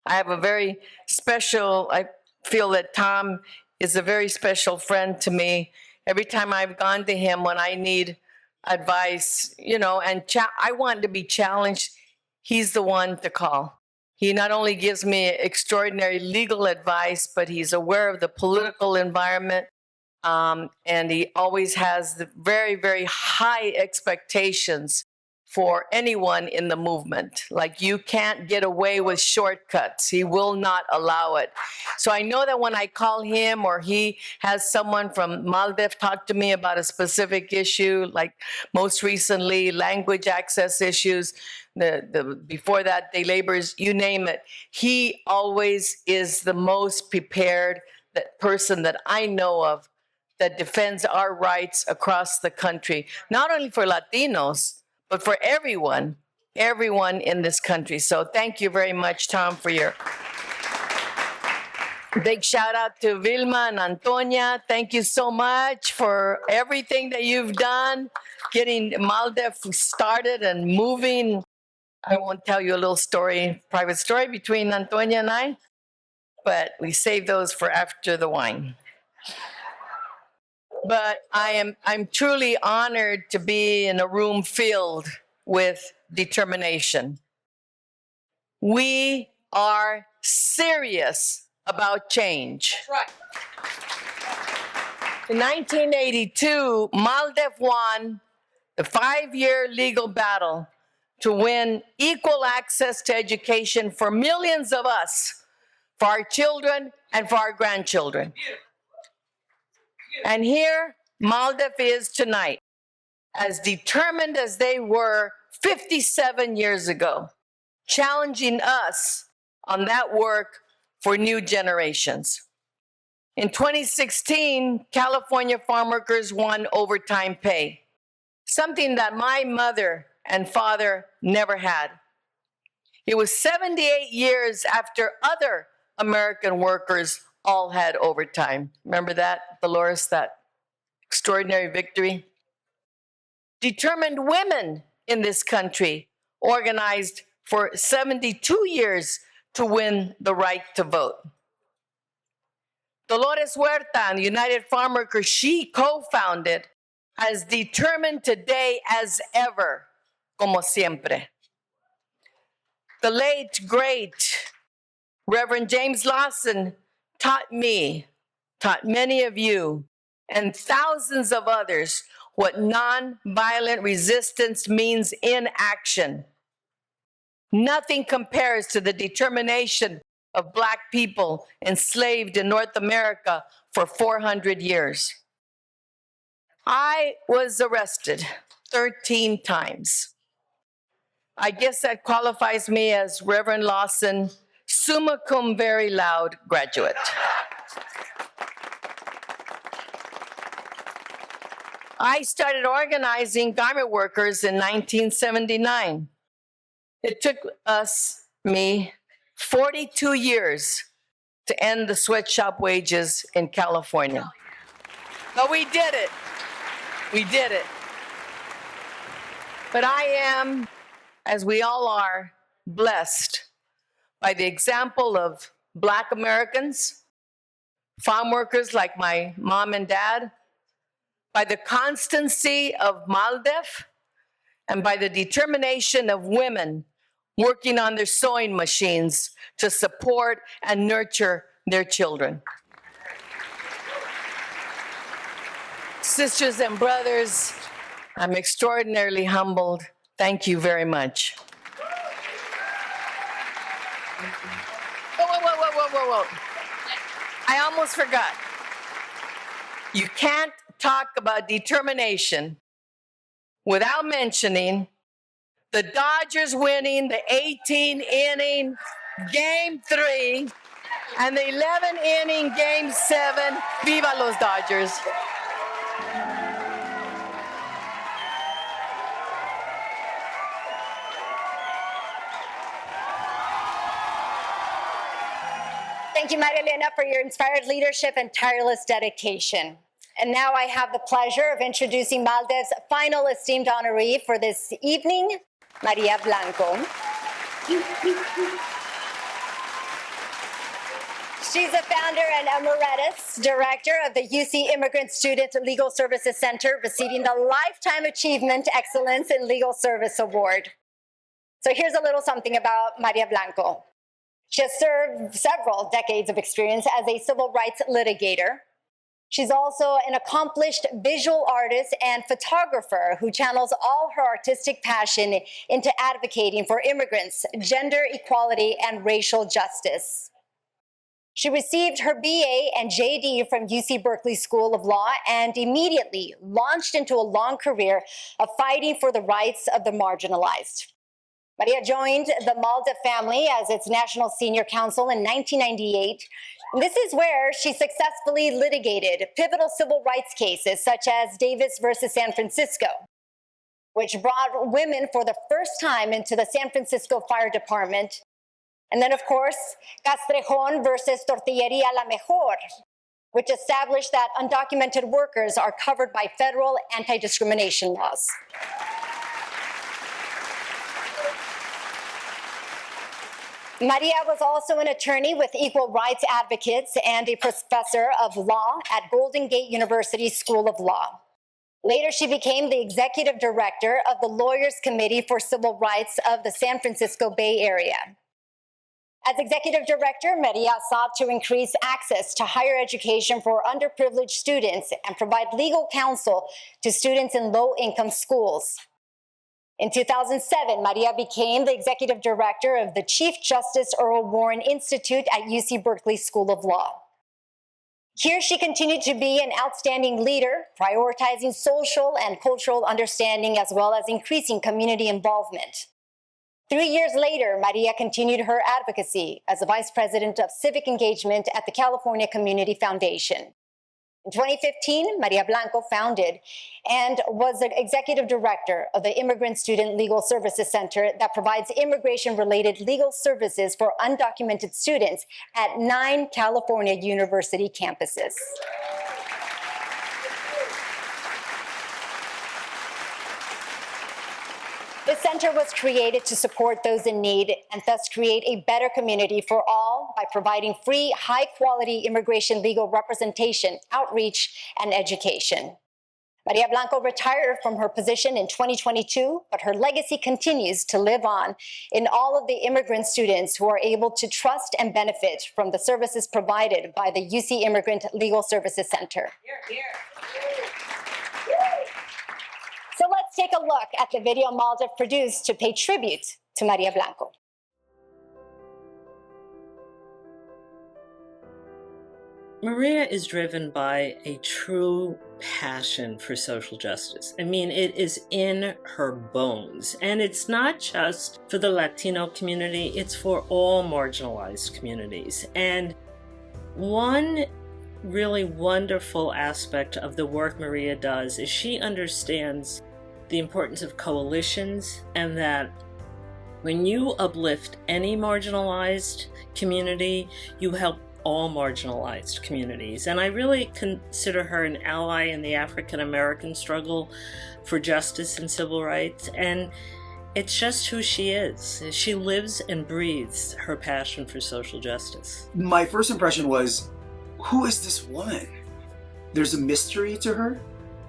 have a very special, I feel that Tom is a very special friend to me. Every time I've gone to him when I need advice, and I want to be challenged, he's the one to call. He not only gives me extraordinary legal advice, but he's aware of the political environment. And he always has the very, very high expectations for anyone in the movement. Like, you can't get away with shortcuts. He will not allow it. So I know that when I call him or he has someone from MALDEF talk to me about a specific issue, like most recently language access issues, before that day laborers, you name it, he always is the most prepared person that I know of that defends our rights across the country, not only for Latinos, but for everyone in this country. So thank you very much, Tom, for your big shout out to Vilma and Antonia. Thank you so much for everything that you've done, getting MALDEF started and moving. I won't tell you a little story, private story between Antonia and I, but we save those for after the wine. But I'm truly honored to be in a room filled with determination. We are serious about change. Right. In 1982, MALDEF won the 5-year legal battle to win equal access to education for millions of us, for our children and for our grandchildren. And here MALDEF is tonight, as determined as they were 57 years ago, challenging us on that work for new generations. In 2016, California farm workers won overtime pay, something that my mother and father never had. It was 78 years after other American workers all had overtime. Remember that, Dolores, that extraordinary victory? Determined women in this country organized for 72 years to win the right to vote. Dolores Huerta, the United Farm Workers she co-founded, as determined today as ever, como siempre. The late, great Reverend James Lawson taught me, taught many of you, and thousands of others what nonviolent resistance means in action. Nothing compares to the determination of Black people enslaved in North America for 400 years. I was arrested 13 times. I guess that qualifies me as Reverend Lawson, summa cum very loud graduate. I started organizing garment workers in 1979. It took me 42 years to end the sweatshop wages in California. But we did it. We did it. But I am, as we all are, blessed by the example of Black Americans, farm workers like my mom and dad, by the constancy of MALDEF, and by the determination of women working on their sewing machines to support and nurture their children. Sisters and brothers, I'm extraordinarily humbled. Thank you very much. Whoa. I almost forgot. You can't talk about determination without mentioning the Dodgers winning the 18-inning Game 3 and the 11-inning Game 7. Viva los Dodgers. Thank you, Maria Elena, for your inspired leadership and tireless dedication. And now I have the pleasure of introducing MALDEF's final esteemed honoree for this evening, Maria Blanco. She's a founder and emeritus director of the UC Immigrant Student Legal Services Center, receiving the Lifetime Achievement Excellence in Legal Service Award. So here's a little something about Maria Blanco. She has served several decades of experience as a civil rights litigator, She's also an accomplished visual artist and photographer who channels all her artistic passion into advocating for immigrants, gender equality, and racial justice. She received her BA and JD from UC Berkeley School of Law and immediately launched into a long career of fighting for the rights of the marginalized. Maria joined the MALDEF family as its national senior counsel in 1998. And this is where she successfully litigated pivotal civil rights cases such as Davis versus San Francisco, which brought women for the first time into the San Francisco Fire Department. And then, of course, Castrejon versus Tortilleria La Mejor, which established that undocumented workers are covered by federal anti-discrimination laws. Maria was also an attorney with equal rights advocates and a professor of law at Golden Gate University School of Law. Later, she became the executive director of the Lawyers Committee for Civil Rights of the San Francisco Bay Area. As executive director, Maria sought to increase access to higher education for underprivileged students and provide legal counsel to students in low-income schools. In 2007, Maria became the executive director of the Chief Justice Earl Warren Institute at UC Berkeley School of Law. Here, she continued to be an outstanding leader, prioritizing social and cultural understanding as well as increasing community involvement. 3 years later, Maria continued her advocacy as the vice president of civic engagement at the California Community Foundation. In 2015, Maria Blanco founded and was the executive director of the Immigrant Student Legal Services Center that provides immigration-related legal services for undocumented students at 9 California university campuses. This center was created to support those in need and thus create a better community for all by providing free, high-quality immigration legal representation, outreach, and education. Maria Blanco retired from her position in 2022, but her legacy continues to live on in all of the immigrant students who are able to trust and benefit from the services provided by the UC Immigrant Legal Services Center. So let's take a look at the video MALDEF produced to pay tribute to Maria Blanco. Maria is driven by a true passion for social justice. I mean, it is in her bones. And it's not just for the Latino community, it's for all marginalized communities. And one really wonderful aspect of the work Maria does is she understands the importance of coalitions, and that when you uplift any marginalized community, you help all marginalized communities. And I really consider her an ally in the African American struggle for justice and civil rights. And it's just who she is. She lives and breathes her passion for social justice. My first impression was, who is this woman? There's a mystery to her.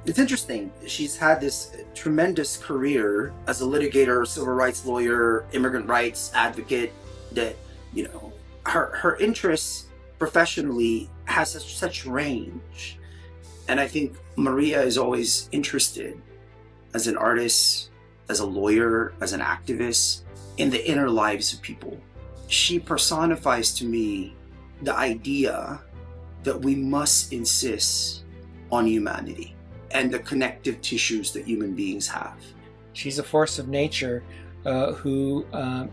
It's interesting. She's had this tremendous career as a litigator, civil rights lawyer, immigrant rights advocate, that, you know, her interests professionally has such range. And I think Maria is always interested as an artist, as a lawyer, as an activist, in the inner lives of people. She personifies to me the idea that we must insist on humanity and the connective tissues that human beings have. She's a force of nature who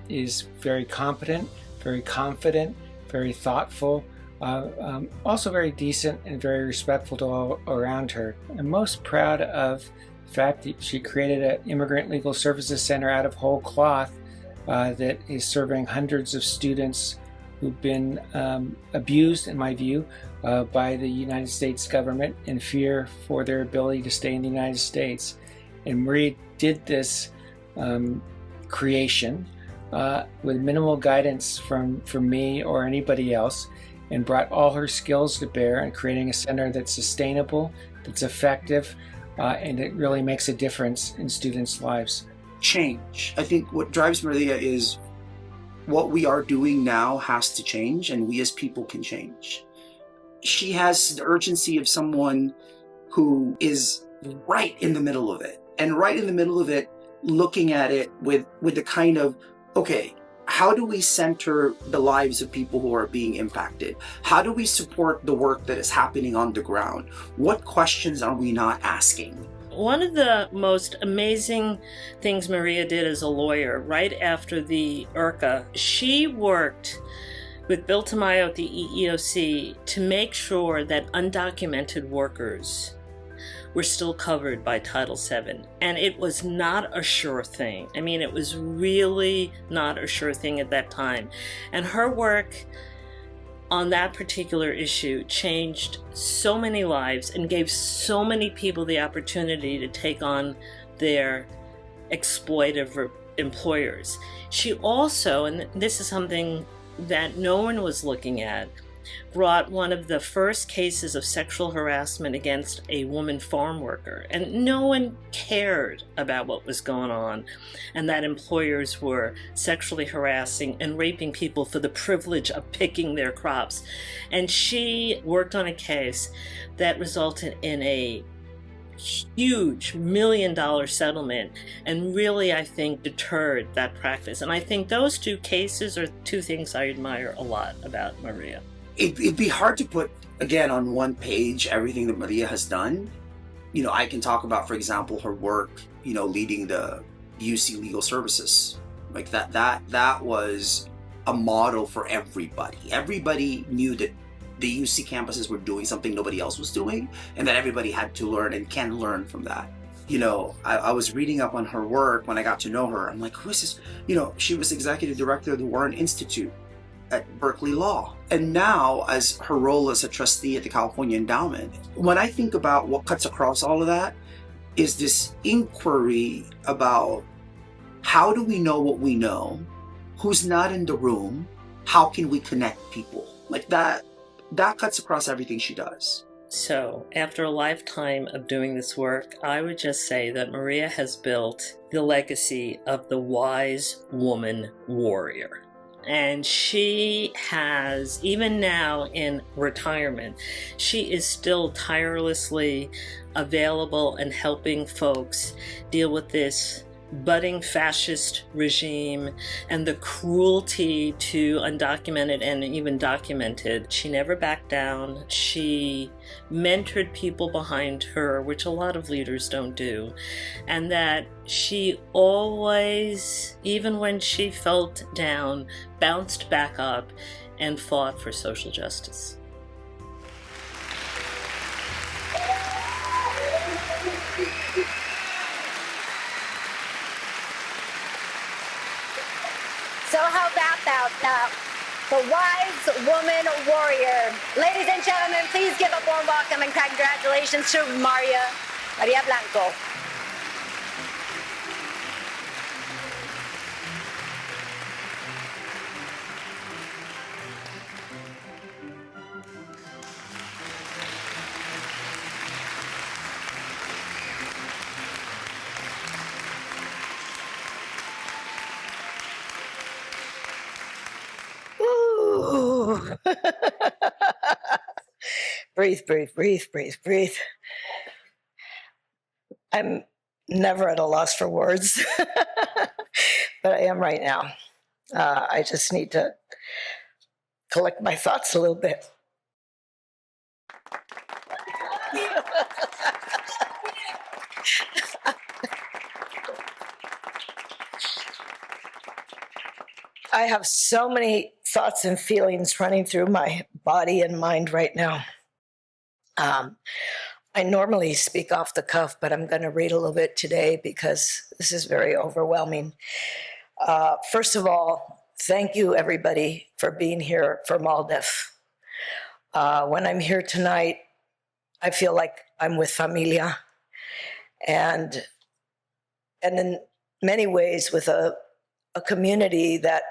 is very competent, very confident, very thoughtful, also very decent and very respectful to all around her. I'm most proud of the fact that she created an Immigrant Legal Services Center out of whole cloth that is serving hundreds of students who've been abused, in my view, by the United States government in fear for their ability to stay in the United States. And Maria did this creation with minimal guidance from me or anybody else, and brought all her skills to bear in creating a center that's sustainable, that's effective, and it really makes a difference in students' lives. Change. I think what drives Maria is what we are doing now has to change, and we as people can change. she has the urgency of someone who is right in the middle of it, and right in the middle of it, looking at it with the kind of, okay, how do we center the lives of people who are being impacted? How do we support the work that is happening on the ground? What questions are we not asking? One of the most amazing things Maria did as a lawyer, right after the IRCA, she worked with Bill Tamayo at the EEOC to make sure that undocumented workers were still covered by Title VII. And it was not a sure thing. I mean, it was really not a sure thing at that time. And her work on that particular issue changed so many lives and gave so many people the opportunity to take on their exploitive employers. She also, and this is something that no one was looking at, brought one of the first cases of sexual harassment against a woman farm worker. And no one cared about what was going on and that employers were sexually harassing and raping people for the privilege of picking their crops. And she worked on a case that resulted in a huge $1 million settlement and really, I think, deterred that practice. And I think those two cases are two things I admire a lot about Maria. It'd be hard to put, again, on one page everything that Maria has done. You know, I can talk about, for example, her work, you know, leading the UC Legal Services. Like that was a model for everybody. Everybody knew that the UC campuses were doing something nobody else was doing, and that everybody had to learn and can learn from that. You know, I was reading up on her work when I got to know her. I'm like, who is this? You know, she was executive director of the Warren Institute at Berkeley Law. And now, as her role as a trustee at the California Endowment, when I think about what cuts across all of that is this inquiry about how do we know what we know, who's not in the room, how can we connect people? Like that cuts across everything she does. So, after a lifetime of doing this work, I would just say that Maria has built the legacy of the wise woman warrior. And she has, even now in retirement, she is still tirelessly available and helping folks deal with this budding fascist regime and the cruelty to undocumented and even documented. She never backed down. She mentored people behind her, which a lot of leaders don't do. And that she always, even when she felt down, bounced back up and fought for social justice. So how about that? The wise woman warrior. Ladies and gentlemen, please give a warm welcome and congratulations to Maria Blanco. Breathe, breathe, breathe, breathe, breathe. I'm never at a loss for words, but I am right now. I just need to collect my thoughts a little bit. I have so many thoughts and feelings running through my body and mind right now. I normally speak off the cuff, but I'm going to read a little bit today because this is very overwhelming. First of all, thank you, everybody, for being here for MALDEF. When I'm here tonight, I feel like I'm with familia, and in many ways with a community that,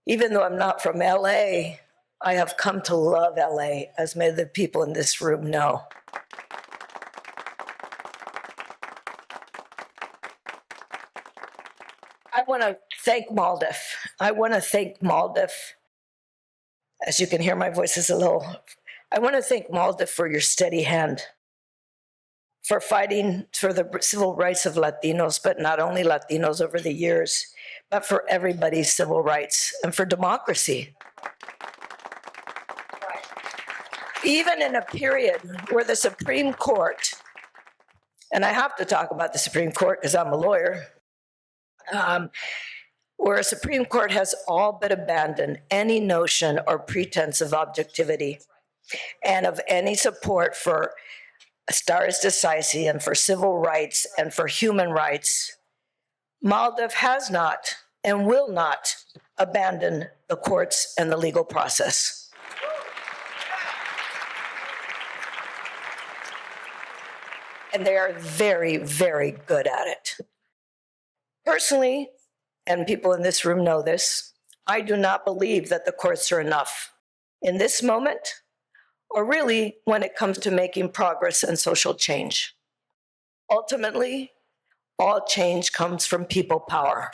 even though I'm not from LA, I have come to love LA, as many of the people in this room know. I want to thank MALDEF. As you can hear, my voice is a little I want to thank MALDEF for your steady hand, for fighting for the civil rights of Latinos, but not only Latinos over the years, but for everybody's civil rights and for democracy. Even in a period where the Supreme Court, and I have to talk about the Supreme Court because I'm a lawyer, where a Supreme Court has all but abandoned any notion or pretense of objectivity and of any support for stare decisis and for civil rights and for human rights, MALDEF has not and will not abandon the courts and the legal process. And they are very, very good at it. Personally, and people in this room know this, I do not believe that the courts are enough in this moment, or really when it comes to making progress and social change. Ultimately, all change comes from people power.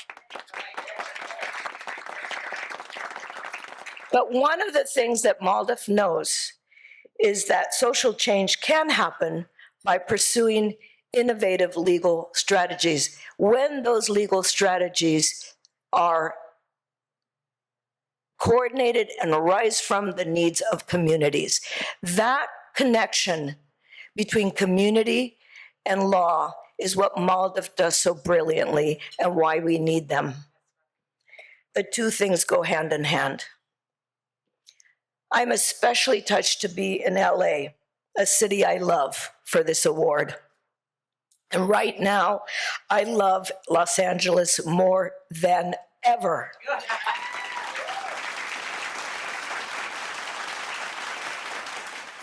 But one of the things that MALDEF knows is that social change can happen by pursuing innovative legal strategies when those legal strategies are coordinated and arise from the needs of communities. That connection between community and law is what MALDEF does so brilliantly and why we need them. The two things go hand in hand. I'm especially touched to be in LA, a city I love, for this award. And right now, I love Los Angeles more than ever.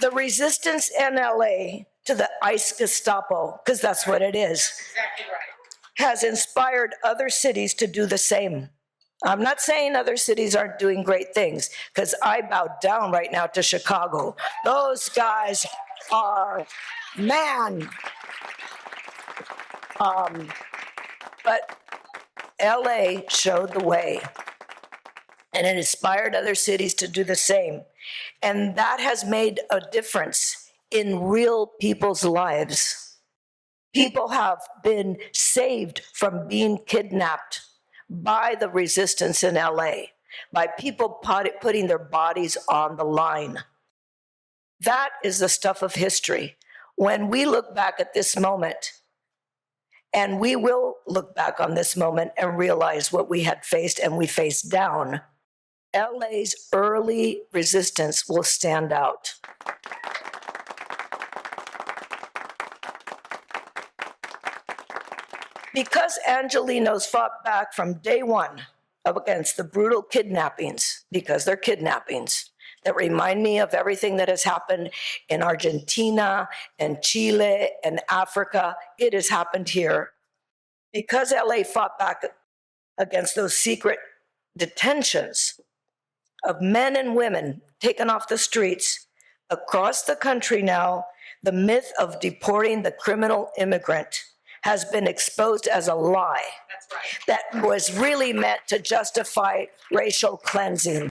The resistance in LA to the ICE Gestapo, because that's what it is, has inspired other cities to do the same. I'm not saying other cities aren't doing great things, because I bow down right now to Chicago. Those guys are, man. But LA showed the way, and it inspired other cities to do the same. And that has made a difference in real people's lives. People have been saved from being kidnapped by the resistance in LA, by people putting their bodies on the line. That is the stuff of history. When we look back at this moment, and we will look back on this moment and realize what we had faced and we faced down, LA's early resistance will stand out. Because Angelenos fought back from day one against the brutal kidnappings, because they're kidnappings, that remind me of everything that has happened in Argentina and Chile and Africa. It has happened here. Because LA fought back against those secret detentions of men and women taken off the streets across the country now, the myth of deporting the criminal immigrant has been exposed as a lie. That's right. That was really meant to justify racial cleansing.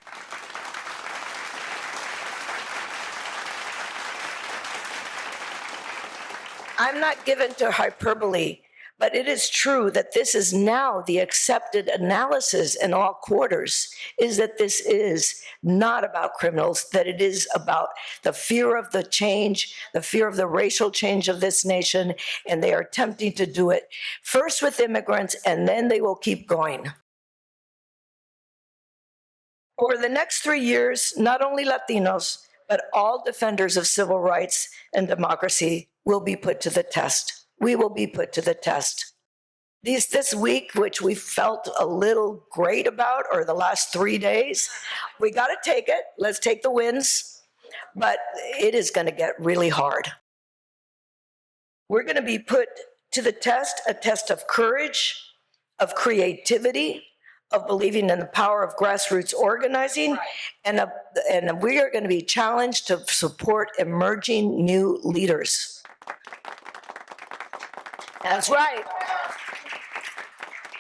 I'm not given to hyperbole, but it is true that this is now the accepted analysis in all quarters, is that this is not about criminals, that it is about the fear of the change, the fear of the racial change of this nation, and they are attempting to do it first with immigrants, and then they will keep going. Over the next 3 years, not only Latinos, but all defenders of civil rights and democracy will be put to the test. We will be put to the test. This week, which we felt a little great about, or the last 3 days, we got to take it. Let's take the wins. But it is going to get really hard. We're going to be put to the test, a test of courage, of creativity, of believing in the power of grassroots organizing, and we are going to be challenged to support emerging new leaders. That's right.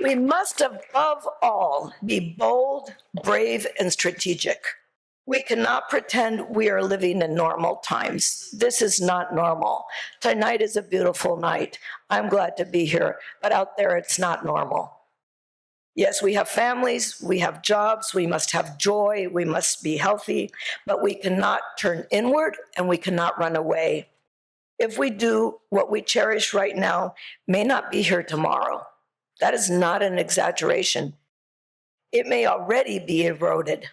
We must above all be bold, brave, and strategic. We cannot pretend we are living in normal times. This is not normal. Tonight is a beautiful night. I'm glad to be here, but out there it's not normal. Yes, we have families, we have jobs, we must have joy, we must be healthy, but we cannot turn inward and we cannot run away. If we do, what we cherish right now may not be here tomorrow. That is not an exaggeration. It may already be eroded.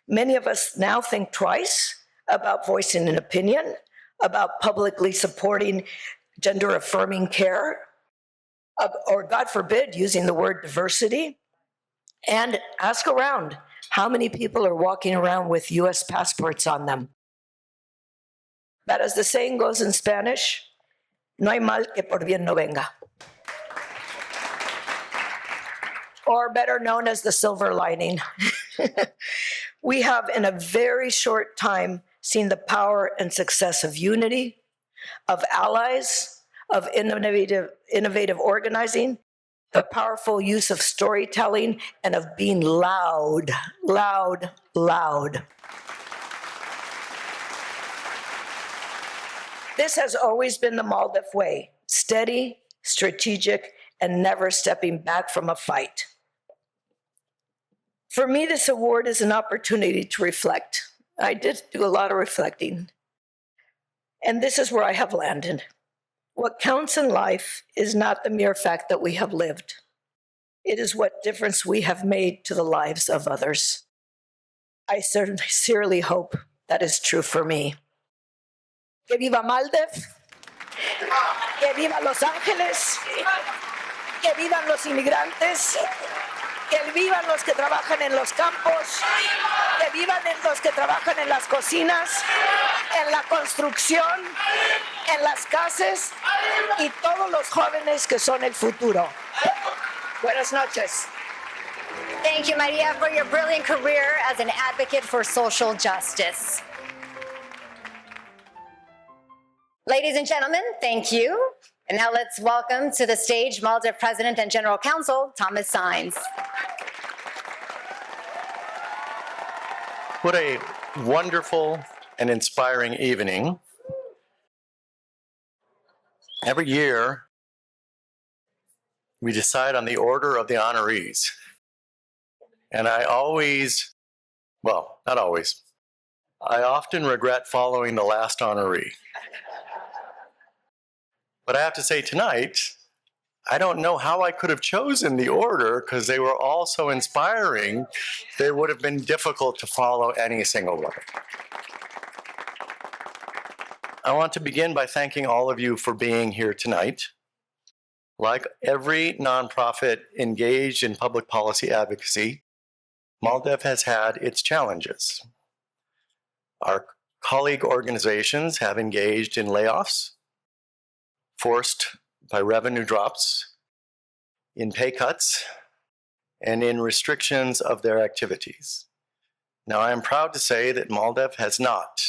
Many of us now think twice about voicing an opinion, about publicly supporting gender-affirming care, or God forbid, using the word diversity. And ask around, how many people are walking around with US passports on them? But as the saying goes in Spanish, no hay mal que por bien no venga. Or better known as the silver lining. We have, in a very short time, seen the power and success of unity, of allies, of innovative organizing, the powerful use of storytelling, and of being loud, loud, loud. This has always been the MALDEF way, steady, strategic, and never stepping back from a fight. For me, this award is an opportunity to reflect. I did do a lot of reflecting. And this is where I have landed. What counts in life is not the mere fact that we have lived. It is what difference we have made to the lives of others. I sincerely hope that is true for me. Que viva MALDEF, que viva Los Ángeles, que vivan los inmigrantes, que vivan los que trabajan en los campos, que vivan los que trabajan en las cocinas, en la construcción, en las casas y todos los jóvenes que son el futuro. Buenas noches. Thank you, Maria, for your brilliant career as an advocate for social justice. Ladies and gentlemen, thank you. And now let's welcome to the stage MALDEF President and General Counsel, Thomas Saenz. What a wonderful and inspiring evening. Every year, we decide on the order of the honorees. And I always, well, not always, I often regret following the last honoree. But I have to say tonight, I don't know how I could have chosen the order because they were all so inspiring, they would have been difficult to follow any single one. I want to begin by thanking all of you for being here tonight. Like every nonprofit engaged in public policy advocacy, MALDEF has had its challenges. Our colleague organizations have engaged in layoffs, forced by revenue drops, in pay cuts, and in restrictions of their activities. Now, I am proud to say that MALDEF has not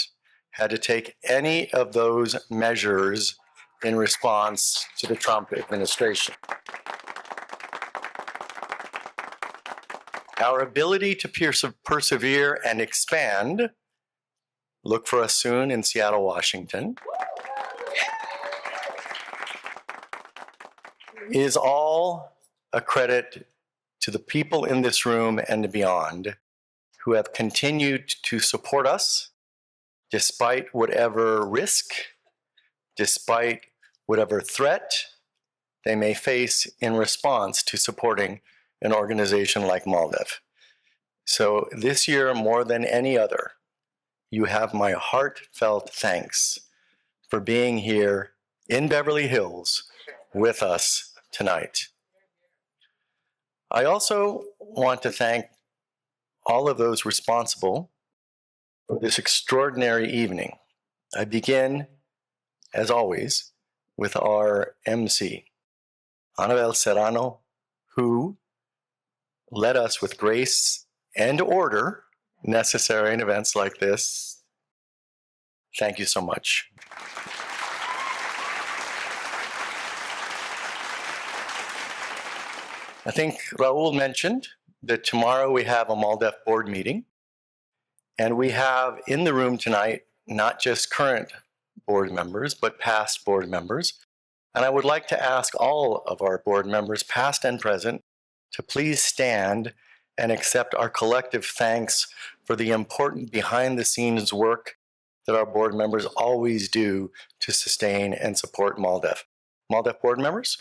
had to take any of those measures in response to the Trump administration. Our ability to persevere and expand, look for us soon in Seattle, Washington, is all a credit to the people in this room and beyond who have continued to support us despite whatever risk, despite whatever threat they may face in response to supporting an organization like MALDEF. So this year, more than any other, you have my heartfelt thanks for being here in Beverly Hills with us tonight. I also want to thank all of those responsible for this extraordinary evening. I begin, as always, with our MC, Anabel Serrano, who led us with grace and order necessary in events like this. Thank you so much. I think Raul mentioned that tomorrow we have a MALDEF board meeting. And we have in the room tonight not just current board members, but past board members. And I would like to ask all of our board members, past and present, to please stand and accept our collective thanks for the important behind-the-scenes work that our board members always do to sustain and support MALDEF. MALDEF board members?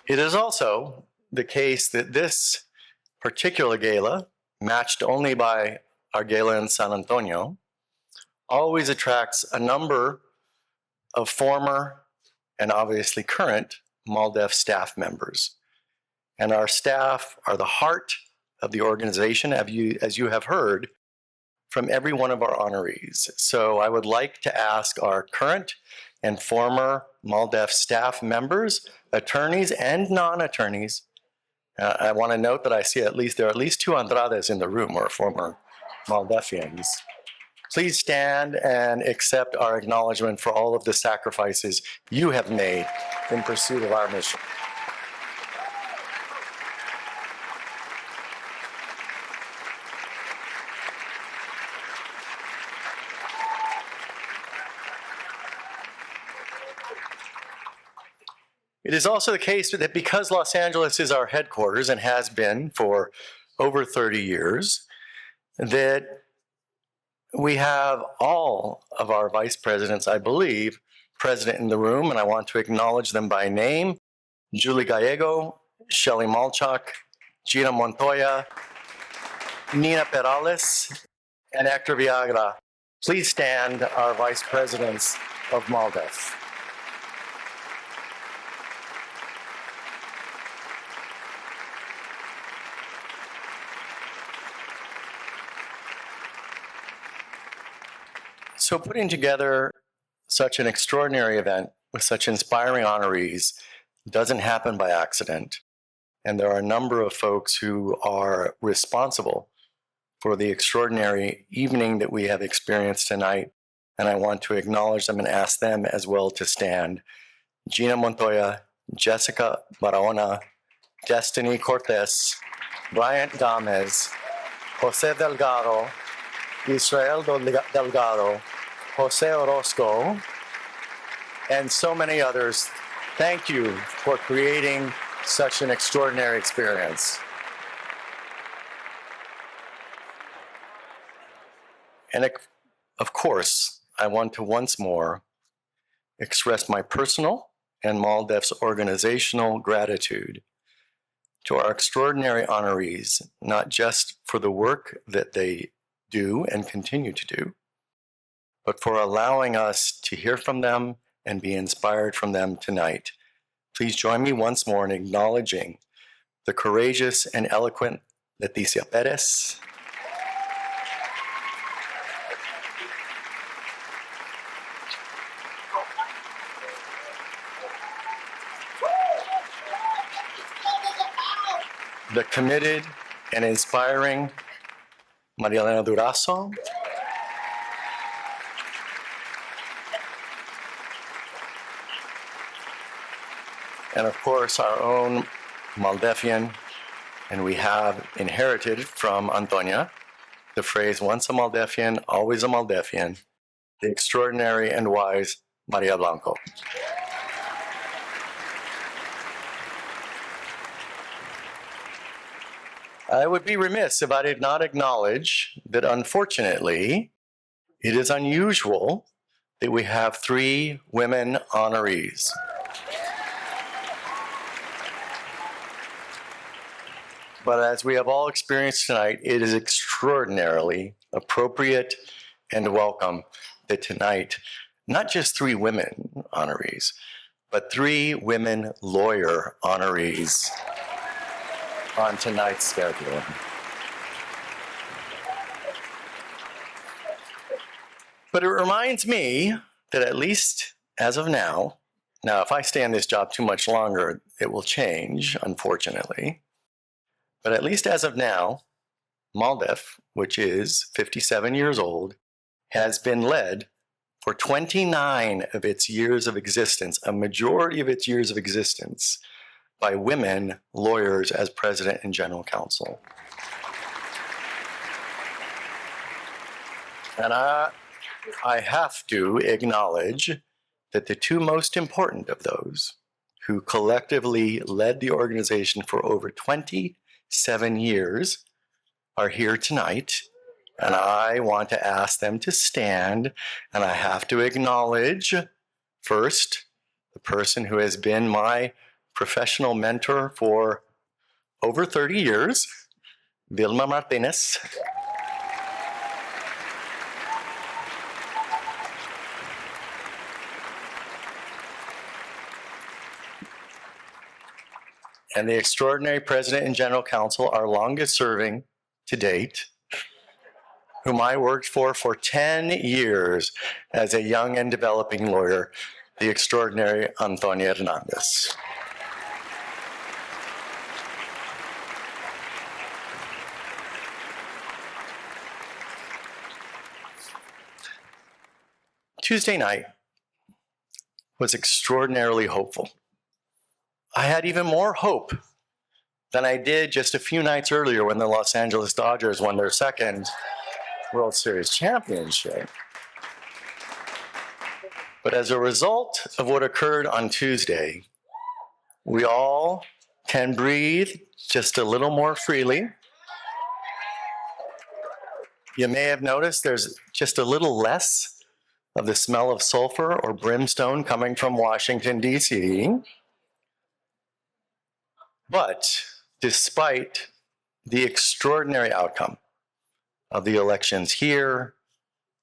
It is also the case that this particular gala, matched only by our gala in San Antonio, always attracts a number of former and obviously current MALDEF staff members. And our staff are the heart of the organization, as you have heard from every one of our honorees. So I would like to ask our current and former MALDEF staff members, attorneys and non-attorneys. I want to note that I see there are at least 2 Andrades in the room who are former MALDEFians. Please stand and accept our acknowledgement for all of the sacrifices you have made in pursuit of our mission. It is also the case that because Los Angeles is our headquarters and has been for over 30 years, that we have all of our vice presidents, I believe, present in the room, and I want to acknowledge them by name: Julie Gallego, Shelley Malchuk, Gina Montoya, Nina Perales, and Hector Viagra. Please stand, our vice presidents of MALDEF. So putting together such an extraordinary event with such inspiring honorees doesn't happen by accident. And there are a number of folks who are responsible for the extraordinary evening that we have experienced tonight. And I want to acknowledge them and ask them as well to stand. Gina Montoya, Jessica Barahona, Destiny Cortez, Bryant Gomez, Jose Delgado, Israel Delgado, Jose Orozco, and so many others. Thank you for creating such an extraordinary experience. And of course, I want to once more express my personal and MALDEF's organizational gratitude to our extraordinary honorees, not just for the work that they do and continue to do, but for allowing us to hear from them and be inspired from them tonight. Please join me once more in acknowledging the courageous and eloquent Leticia Perez, the committed and inspiring Maria Elena Durazo, and of course our own Maldefian, and we have inherited from Antonia the phrase, once a Maldefian, always a Maldefian, the extraordinary and wise Maria Blanco. I would be remiss if I did not acknowledge that unfortunately, it is unusual that we have 3 women honorees. But as we have all experienced tonight, it is extraordinarily appropriate and welcome that tonight, not just 3 women honorees, but 3 women lawyer honorees on tonight's schedule. But it reminds me that at least as of now if I stay in this job too much longer, it will change, unfortunately. But at least as of now, MALDEF, which is 57 years old, has been led for 29 of its years of existence, a majority of its years of existence, by women lawyers as president and general counsel. And I have to acknowledge that the two most important of those, who collectively led the organization for over 27 years, are here tonight. And I want to ask them to stand, and I have to acknowledge first the person who has been my professional mentor for over 30 years, Vilma Martinez. And the extraordinary president and general counsel, our longest serving to date, whom I worked for 10 years as a young and developing lawyer, the extraordinary Antonia Hernandez. Tuesday night was extraordinarily hopeful. I had even more hope than I did just a few nights earlier when the Los Angeles Dodgers won their second World Series championship. But as a result of what occurred on Tuesday, we all can breathe just a little more freely. You may have noticed there's just a little less of the smell of sulfur or brimstone coming from Washington, D.C. But despite the extraordinary outcome of the elections here,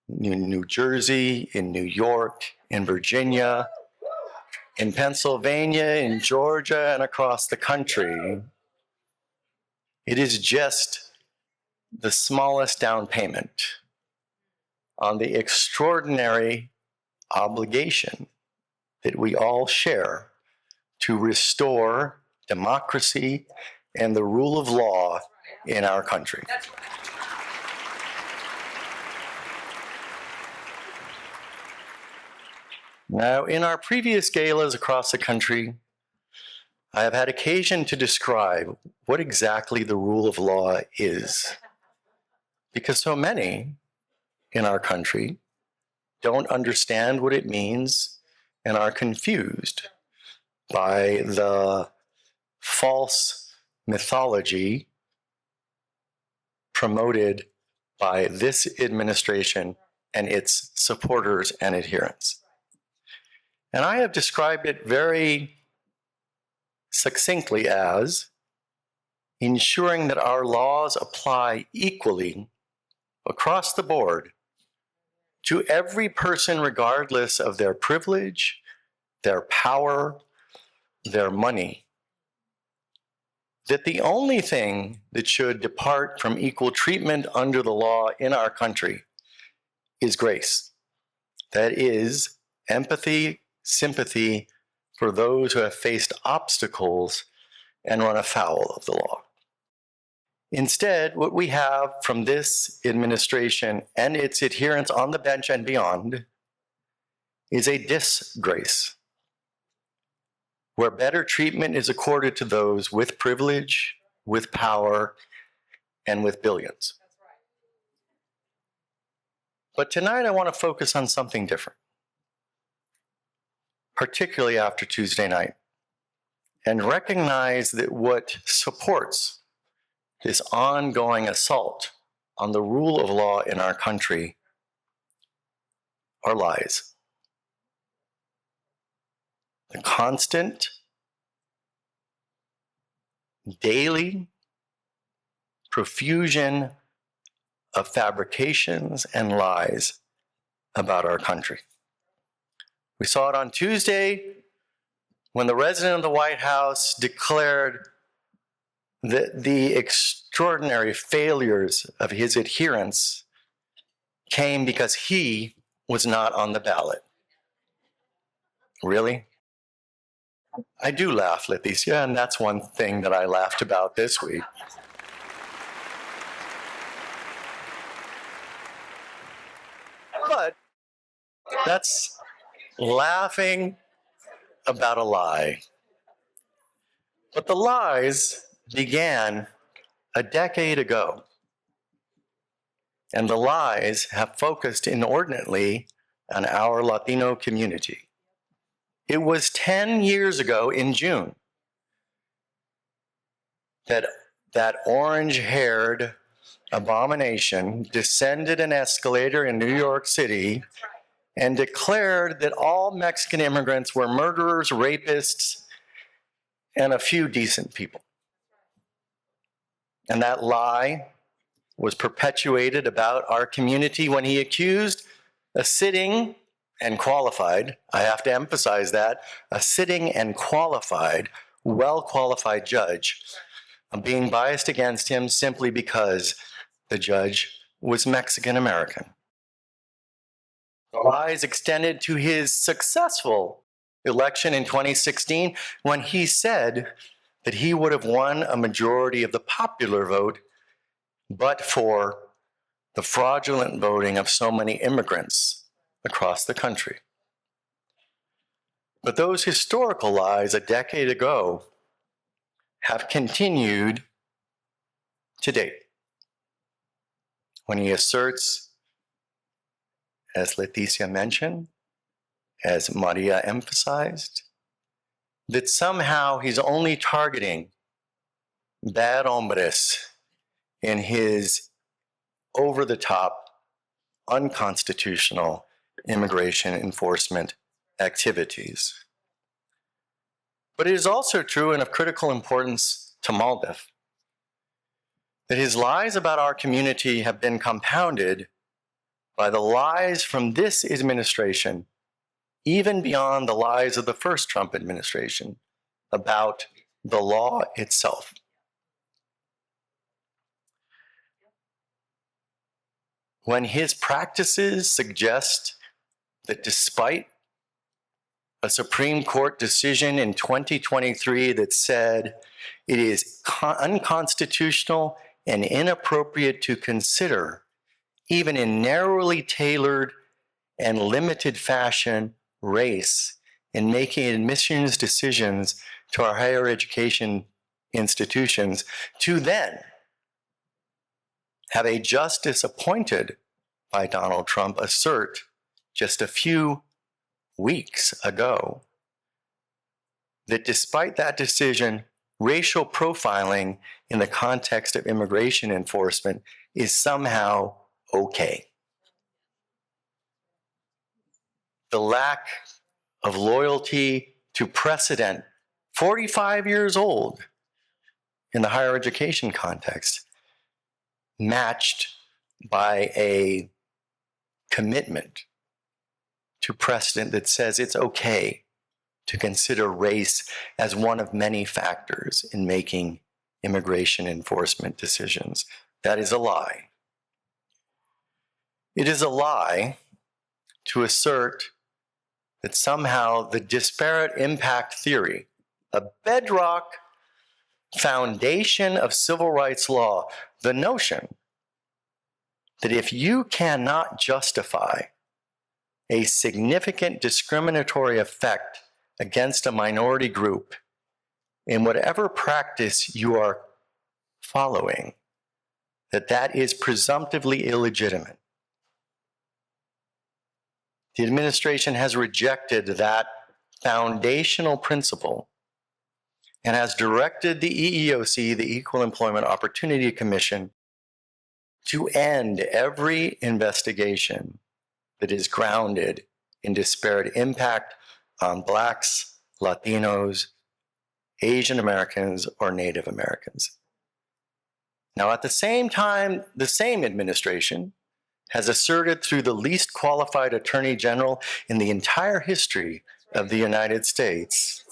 in New Jersey, in New York, in Virginia, in Pennsylvania, in Georgia, and across the country, it is just the smallest down payment on the extraordinary obligation that we all share to restore democracy and the rule of law in our country. Now, in our previous galas across the country, I have had occasion to describe what exactly the rule of law is, because so many in our country don't understand what it means and are confused by the false mythology promoted by this administration and its supporters and adherents. And I have described it very succinctly as ensuring that our laws apply equally across the board to every person, regardless of their privilege, their power, their money. That the only thing that should depart from equal treatment under the law in our country is grace. That is empathy, sympathy for those who have faced obstacles and run afoul of the law. Instead, what we have from this administration and its adherents on the bench and beyond is a disgrace, where better treatment is accorded to those with privilege, with power, and with billions. But tonight I want to focus on something different, particularly after Tuesday night, and recognize that what supports this ongoing assault on the rule of law in our country are lies. The constant, daily profusion of fabrications and lies about our country. We saw it on Tuesday when the resident of the White House declared that the extraordinary failures of his adherents came because he was not on the ballot. Really? I do laugh, Leticia, and that's one thing that I laughed about this week. That's laughing about a lie. But the lies began a decade ago. And the lies have focused inordinately on our Latino community. It was 10 years ago in June that orange-haired abomination descended an escalator in New York City and declared that all Mexican immigrants were murderers, rapists, and a few decent people. And that lie was perpetuated about our community when he accused a sitting and qualified, I have to emphasize that, a sitting and qualified, well-qualified judge of being biased against him simply because the judge was Mexican-American. The lies extended to his successful election in 2016 when he said that he would have won a majority of the popular vote but for the fraudulent voting of so many immigrants across the country. But those historical lies a decade ago have continued to date. When he asserts, as Leticia mentioned, as Maria emphasized, that somehow he's only targeting bad hombres in his over-the-top, unconstitutional immigration enforcement activities. But it is also true and of critical importance to MALDEF that his lies about our community have been compounded by the lies from this administration, even beyond the lies of the first Trump administration about the law itself. When his practices suggest that despite a Supreme Court decision in 2023 that said it is unconstitutional and inappropriate to consider, even in narrowly tailored and limited fashion, race in making admissions decisions to our higher education institutions, to then have a justice appointed by Donald Trump assert just a few weeks ago that despite that decision, racial profiling in the context of immigration enforcement is somehow okay. The lack of loyalty to precedent, 45 years old in the higher education context, matched by a commitment to precedent that says it's okay to consider race as one of many factors in making immigration enforcement decisions. That is a lie. It is a lie to assert that somehow the disparate impact theory, a bedrock foundation of civil rights law, the notion that if you cannot justify a significant discriminatory effect against a minority group in whatever practice you are following, that is presumptively illegitimate. The administration has rejected that foundational principle and has directed the EEOC, the Equal Employment Opportunity Commission, to end every investigation that is grounded in disparate impact on Blacks, Latinos, Asian Americans, or Native Americans. Now, at the same time, the same administration has asserted through the least qualified attorney general in the entire history of the United States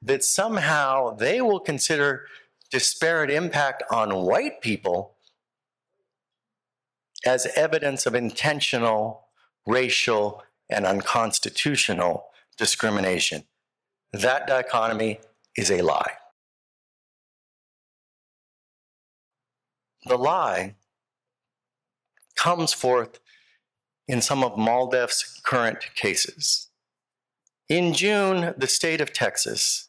that somehow they will consider disparate impact on white people as evidence of intentional, racial, and unconstitutional discrimination. That dichotomy is a lie. The lie comes forth in some of MALDEF's current cases. In June, the state of Texas,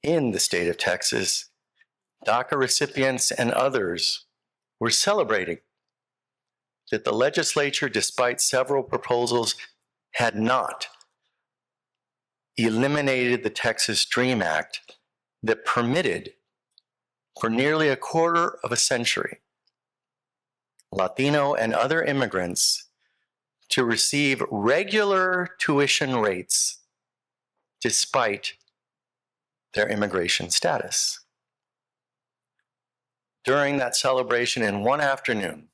DACA recipients and others were celebrating that the legislature, despite several proposals, had not eliminated the Texas DREAM Act that permitted, for nearly a quarter of a century, Latino and other immigrants to receive regular tuition rates despite their immigration status. During that celebration, in one afternoon,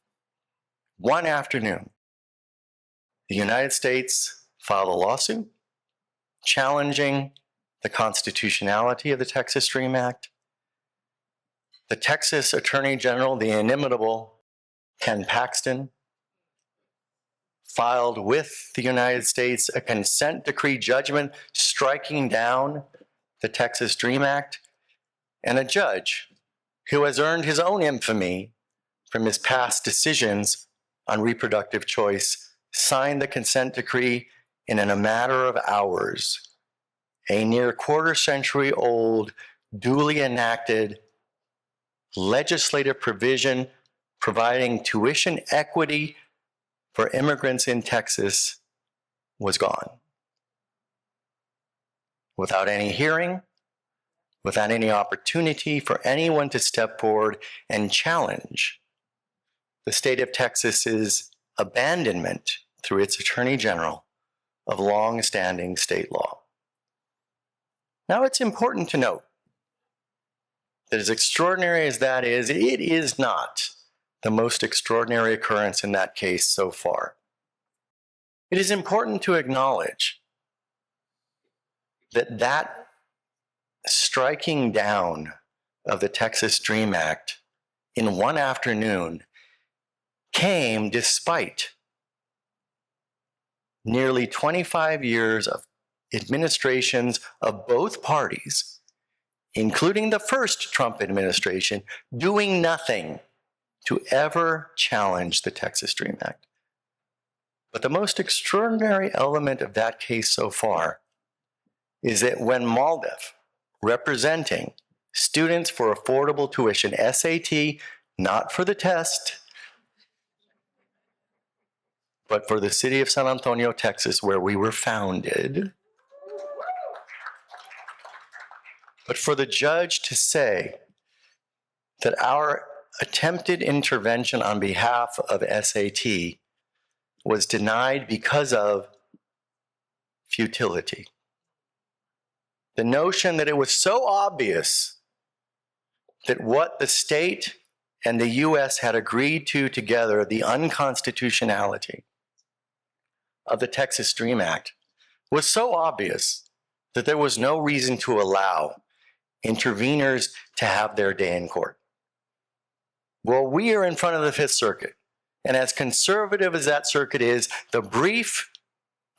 the United States filed a lawsuit challenging the constitutionality of the Texas DREAM Act. The Texas Attorney General, the inimitable Ken Paxton, filed with the United States a consent decree judgment striking down the Texas DREAM Act, and a judge who has earned his own infamy from his past decisions on reproductive choice signed the consent decree, and in a matter of hours, a near quarter-century old, duly enacted legislative provision providing tuition equity for immigrants in Texas was gone. Without any hearing, without any opportunity for anyone to step forward and challenge the state of Texas's abandonment through its Attorney General of long-standing state law. Now, it's important to note that as extraordinary as that is, it is not the most extraordinary occurrence in that case so far. It is important to acknowledge that that striking down of the Texas DREAM Act in one afternoon came despite nearly 25 years of administrations of both parties, including the first Trump administration, doing nothing to ever challenge the Texas DREAM Act. But the most extraordinary element of that case so far is that when MALDEF, representing Students for Affordable Tuition, SAT, not for the test, but for the city of San Antonio, Texas, where we were founded, but for the judge to say that our attempted intervention on behalf of SAT was denied because of futility. The notion that it was so obvious that what the state and the US had agreed to together, the unconstitutionality of the Texas DREAM Act, was so obvious that there was no reason to allow interveners to have their day in court. Well, we are in front of the Fifth Circuit, and as conservative as that circuit is, the brief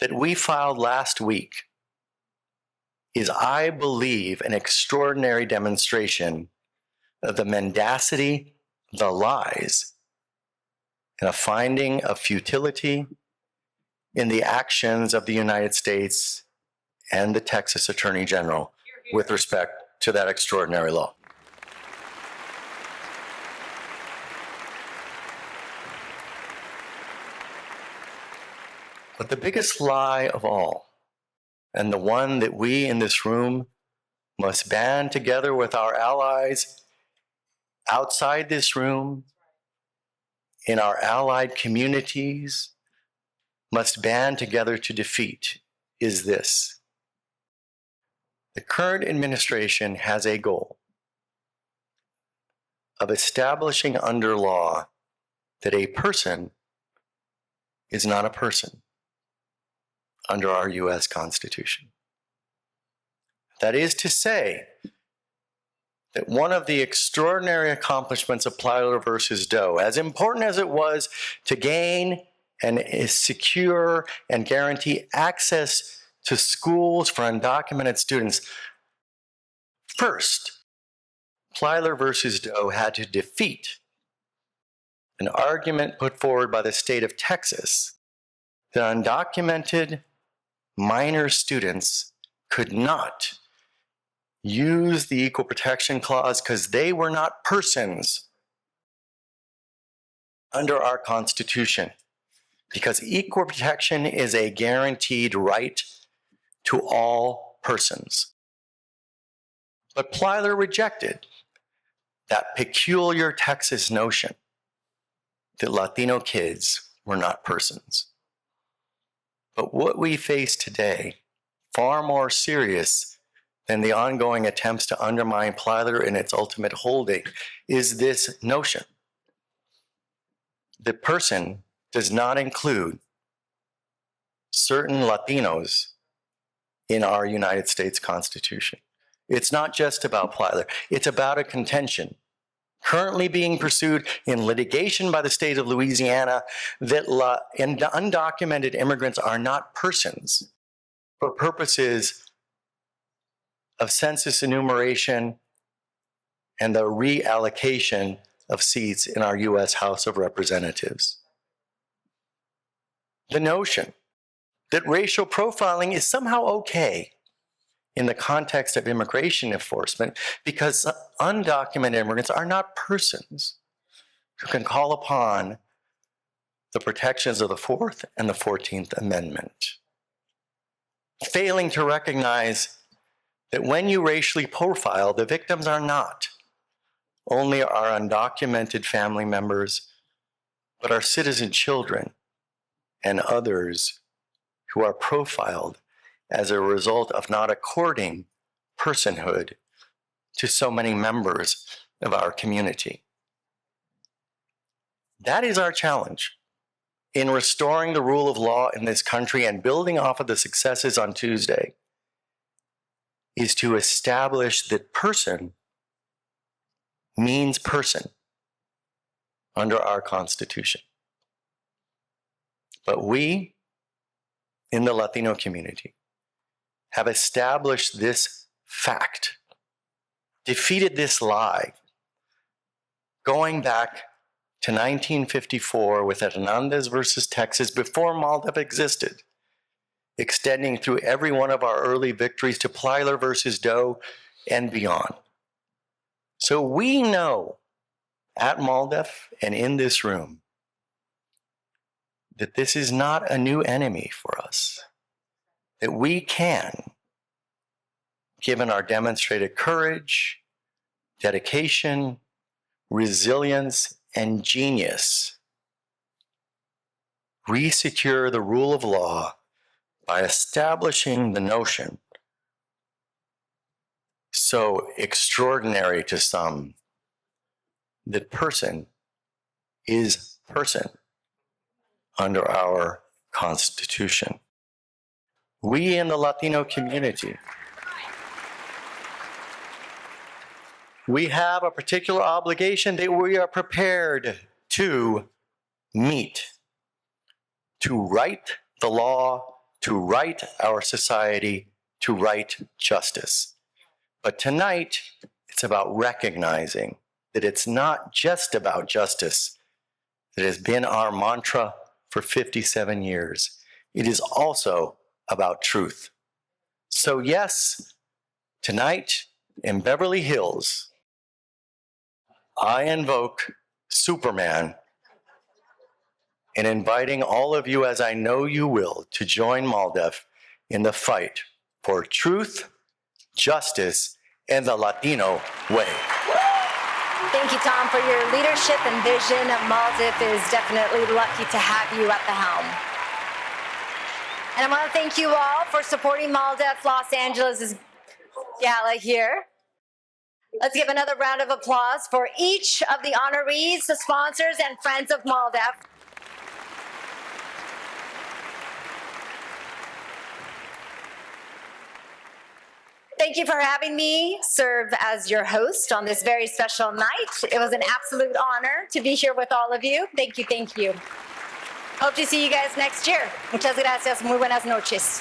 that we filed last week is, I believe, an extraordinary demonstration of the mendacity, the lies, and a finding of futility in the actions of the United States and the Texas Attorney General with respect to that extraordinary law. But the biggest lie of all, and the one that we in this room must band together with our allies outside this room, in our allied communities, must band together to defeat, is this. The current administration has a goal of establishing under law that a person is not a person under our US Constitution. That is to say, that one of the extraordinary accomplishments of Plyler versus Doe, as important as it was to gain and secure and guarantee access to schools for undocumented students, first, Plyler versus Doe had to defeat an argument put forward by the state of Texas that undocumented minor students could not use the Equal Protection Clause because they were not persons under our Constitution. Because equal protection is a guaranteed right to all persons. But Plyler rejected that peculiar Texas notion that Latino kids were not persons. But what we face today, far more serious than the ongoing attempts to undermine Plyler in its ultimate holding, is this notion. The person does not include certain Latinos in our United States Constitution. It's not just about Plyler. It's about a contention currently being pursued in litigation by the state of Louisiana that undocumented immigrants are not persons for purposes of census enumeration and the reallocation of seats in our U.S. House of Representatives. The notion that racial profiling is somehow okay in the context of immigration enforcement because undocumented immigrants are not persons who can call upon the protections of the Fourth and the 14th Amendment. Failing to recognize that when you racially profile, the victims are not only our undocumented family members, but our citizen children and others who are profiled as a result of not according personhood to so many members of our community. That is our challenge in restoring the rule of law in this country and building off of the successes on Tuesday, is to establish that person means person under our Constitution. But we, in the Latino community, have established this fact, defeated this lie, going back to 1954 with Hernandez versus Texas before MALDEF existed, extending through every one of our early victories to Plyler versus Doe and beyond. So we know at MALDEF and in this room that this is not a new enemy for us, that we can, given our demonstrated courage, dedication, resilience, and genius, resecure the rule of law by establishing the notion, so extraordinary to some, that person is person under our Constitution. We in the Latino community, we have a particular obligation that we are prepared to meet, to right the law, to right our society, to right justice. But tonight, it's about recognizing that it's not just about justice that has been our mantra for 57 years. It is also about truth. So yes, tonight in Beverly Hills, I invoke Superman in inviting all of you, as I know you will, to join MALDEF in the fight for truth, justice, and the Latino way. Thank you, Tom, for your leadership and vision. MALDEF is definitely lucky to have you at the helm. And I want to thank you all for supporting MALDEF Los Angeles' Gala here. Let's give another round of applause for each of the honorees, the sponsors, and friends of MALDEF. Thank you for having me serve as your host on this very special night. It was an absolute honor to be here with all of you. Thank you, thank you. Hope to see you guys next year. Muchas gracias. Muy buenas noches.